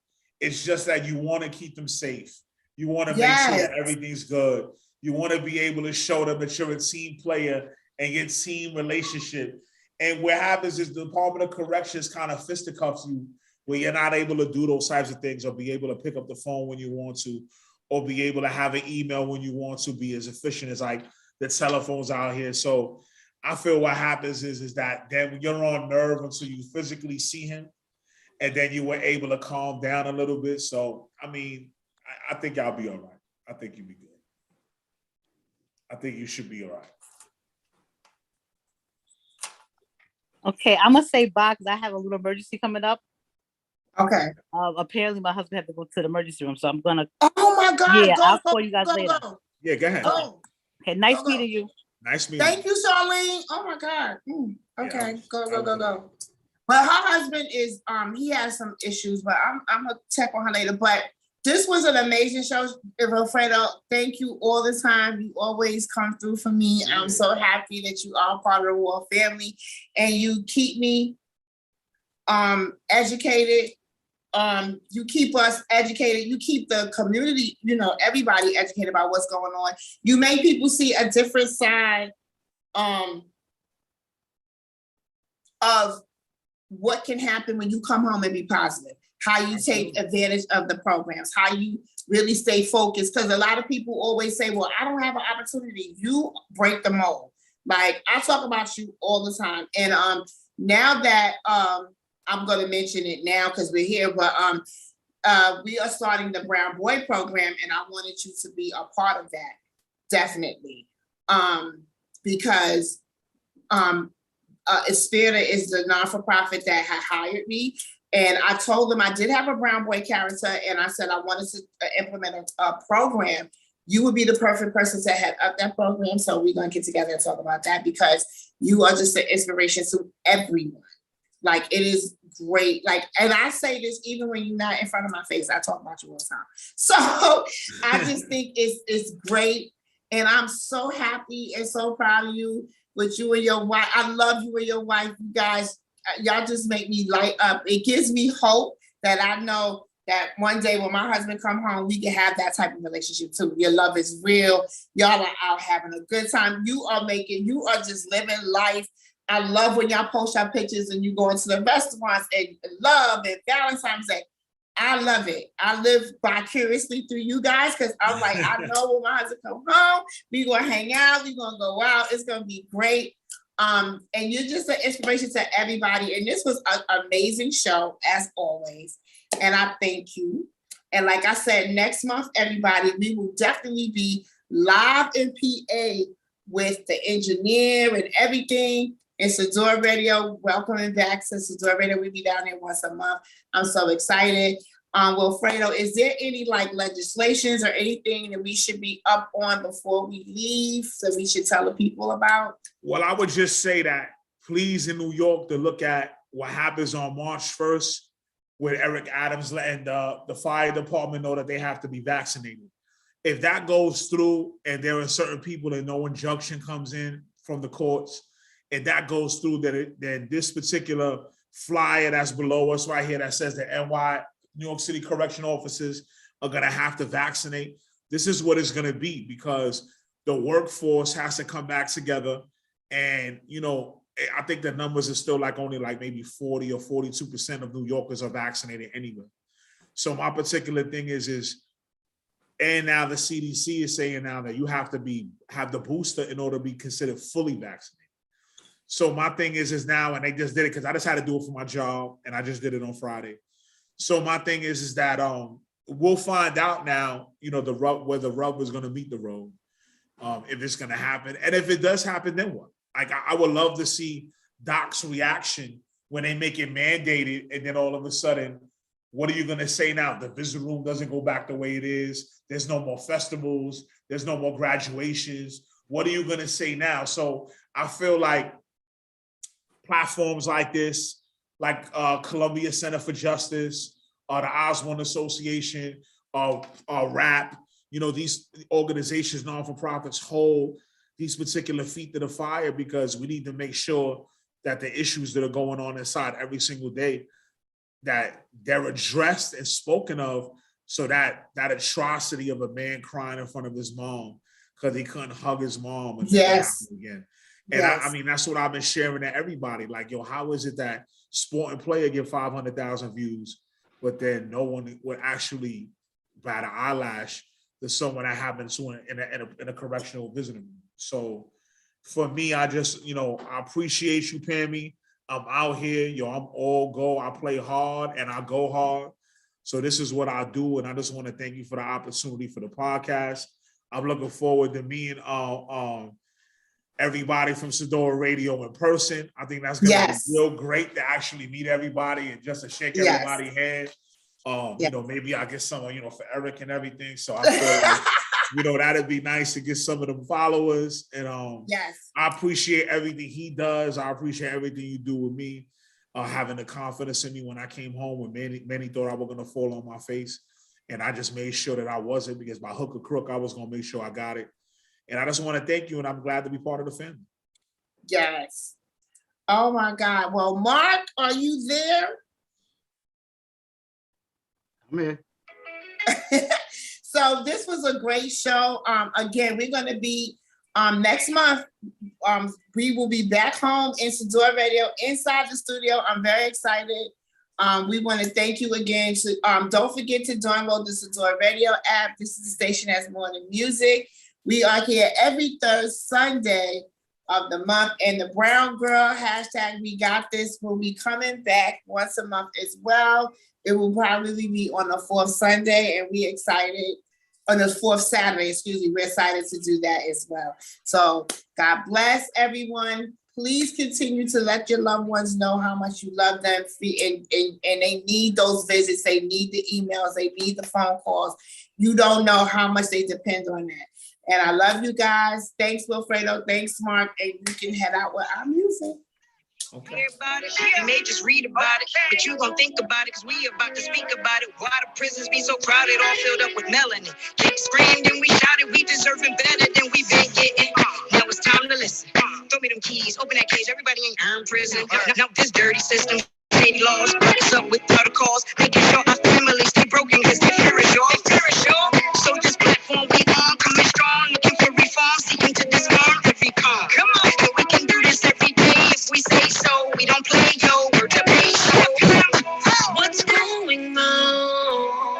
it's just that you want to keep them safe. You want to make sure that everything's good. You want to be able to show them that you're a team player and your team relationship. And what happens is the Department of Corrections kind of fisticuffs you where you're not able to do those types of things or be able to pick up the phone when you want to, or be able to have an email when you want to, be as efficient as like the telephones out here. So I feel what happens is that then you're on nerve until you physically see him, and then you were able to calm down a little bit. So, I mean, I think y'all be all right. I think you'll be good. I think you should be all right. Okay, I'm gonna say bye because I have a little emergency coming up. Okay. Apparently my husband had to go to the emergency room, so I'm gonna. Oh my God. Yeah, go, I'll go, call you guys go, later. Go. Yeah, go ahead. Go. Okay, nice Go. meeting you. Nice meeting. Thank you, Charlene. Oh my God. Okay, Yeah, go. Well, her husband is he has some issues, but I'm gonna check on her later. But this was an amazing show, Wilfredo. Thank you all the time. You always come through for me. I'm so happy that you are part of the Royal family, and you keep me educated. You keep us educated. You keep the community, everybody educated about what's going on. You make people see a different side of what can happen when you come home and be positive, how you take advantage of the programs, how you really stay focused. Because a lot of people always say, well, I don't have an opportunity. You break the mold. Like, I talk about you all the time. And now that I'm going to mention it now because we're here, but we are starting the Brown Boy program, and I wanted you to be a part of that, definitely. Because Espera is the non-for-profit that had hired me. And I told them I did have a Brown Boy character, and I said I wanted to implement a program. You would be the perfect person to head up that program. So we're going to get together and talk about that, because you are just an inspiration to everyone. Like, it is great. Like, and I say this even when you're not in front of my face, I talk about you all the time. So I just think it's great. And I'm so happy and so proud of you with you and your wife. I love you and your wife. You guys, y'all just make me light up. It gives me hope that I know that one day when my husband come home, we can have that type of relationship too. Your love is real. Y'all are out having a good time. You are just living life. I love when y'all post your pictures and you go into the restaurants and love and Valentine's Day. I love it. I live vicariously through you guys, because I'm like, I know when my husband come home, we gonna hang out, we gonna go out. It's gonna be great. And you're just an inspiration to everybody. And this was an amazing show, as always. And I thank you. And like I said, next month, everybody, we will definitely be live in PA with the engineer and everything. And Sadior Radio, welcoming back to Sadior Radio. We'll be down there once a month. I'm so excited. Wilfredo, is there any legislations or anything that we should be up on before we leave that we should tell the people about? Well, I would just say that please, in New York, to look at what happens on March 1st with Eric Adams letting the fire department know that they have to be vaccinated. If that goes through and there are certain people that no injunction comes in from the courts, and that goes through, then this particular flyer that's below us right here that says the New York City correction officers are going to have to vaccinate. This is what it's going to be, because the workforce has to come back together. And, I think the numbers are still only maybe 40 or 42% of New Yorkers are vaccinated anyway. So my particular thing is, and now the CDC is saying now that you have to have the booster in order to be considered fully vaccinated. So my thing is now, and they just did it because I just had to do it for my job, and I just did it on Friday. So my thing is that we'll find out now, where the rubber is going to meet the road, if it's going to happen, and if it does happen, then what? I would love to see Doc's reaction when they make it mandated, and then all of a sudden, what are you going to say now? The visitor room doesn't go back the way it is. There's no more festivals. There's no more graduations. What are you going to say now? So I feel like platforms like this, like Columbia Center for Justice, or the Osborne Association, or RAP, these organizations, non-for-profits, hold these particular feet to the fire, because we need to make sure that the issues that are going on inside every single day, that they're addressed and spoken of, so that atrocity of a man crying in front of his mom because he couldn't hug his mom and yes, again. And I mean, that's what I've been sharing to everybody. Like, yo, how is it that Sport and Player get 500,000 views, but then no one would actually bat an eyelash to someone that happens to in a correctional visiting room? So for me, I just, I appreciate you, Pammy. I'm out here, I'm all go. I play hard and I go hard. So this is what I do. And I just want to thank you for the opportunity for the podcast. I'm looking forward to meeting everybody from Sadior Radio in person. I think that's going to be real great to actually meet everybody and just to shake everybody's hand. Maybe I get some, for Eric and everything. So I thought, that'd be nice to get some of them followers. And I appreciate everything he does. I appreciate everything you do with me, having the confidence in me when I came home when many thought I was going to fall on my face. And I just made sure that I wasn't, because by hook or crook, I was going to make sure I got it. And I just want to thank you, and I'm glad to be part of the family. Yes. Oh, my God. Well, Mark, are you there? I'm here. So this was a great show. Again, we're going to be next month. We will be back home in Sadior Radio inside the studio. I'm very excited. We want to thank you again. Don't forget to download the Sadior Radio app. This is the station that's more than music. We are here every third Sunday of the month. And the Brown Girl hashtag We Got This will be coming back once a month as well. It will probably be on the fourth Sunday, and we're excited. On the fourth Saturday, we're excited to do that as well. So God bless everyone. Please continue to let your loved ones know how much you love them, and they need those visits. They need the emails. They need the phone calls. You don't know how much they depend on that. And I love you guys. Thanks, Wilfredo. Thanks, Mark. And you can head out with our music. Okay. You may just read about it, but you gon' think about it, because we about to speak about it. Why the prisons be so crowded, all filled up with melanin. Kids screamed and we shouted, we deserving better than we been getting. Now it's time to listen. Throw me them keys, open that cage, everybody ain't earned prison. Now this dirty system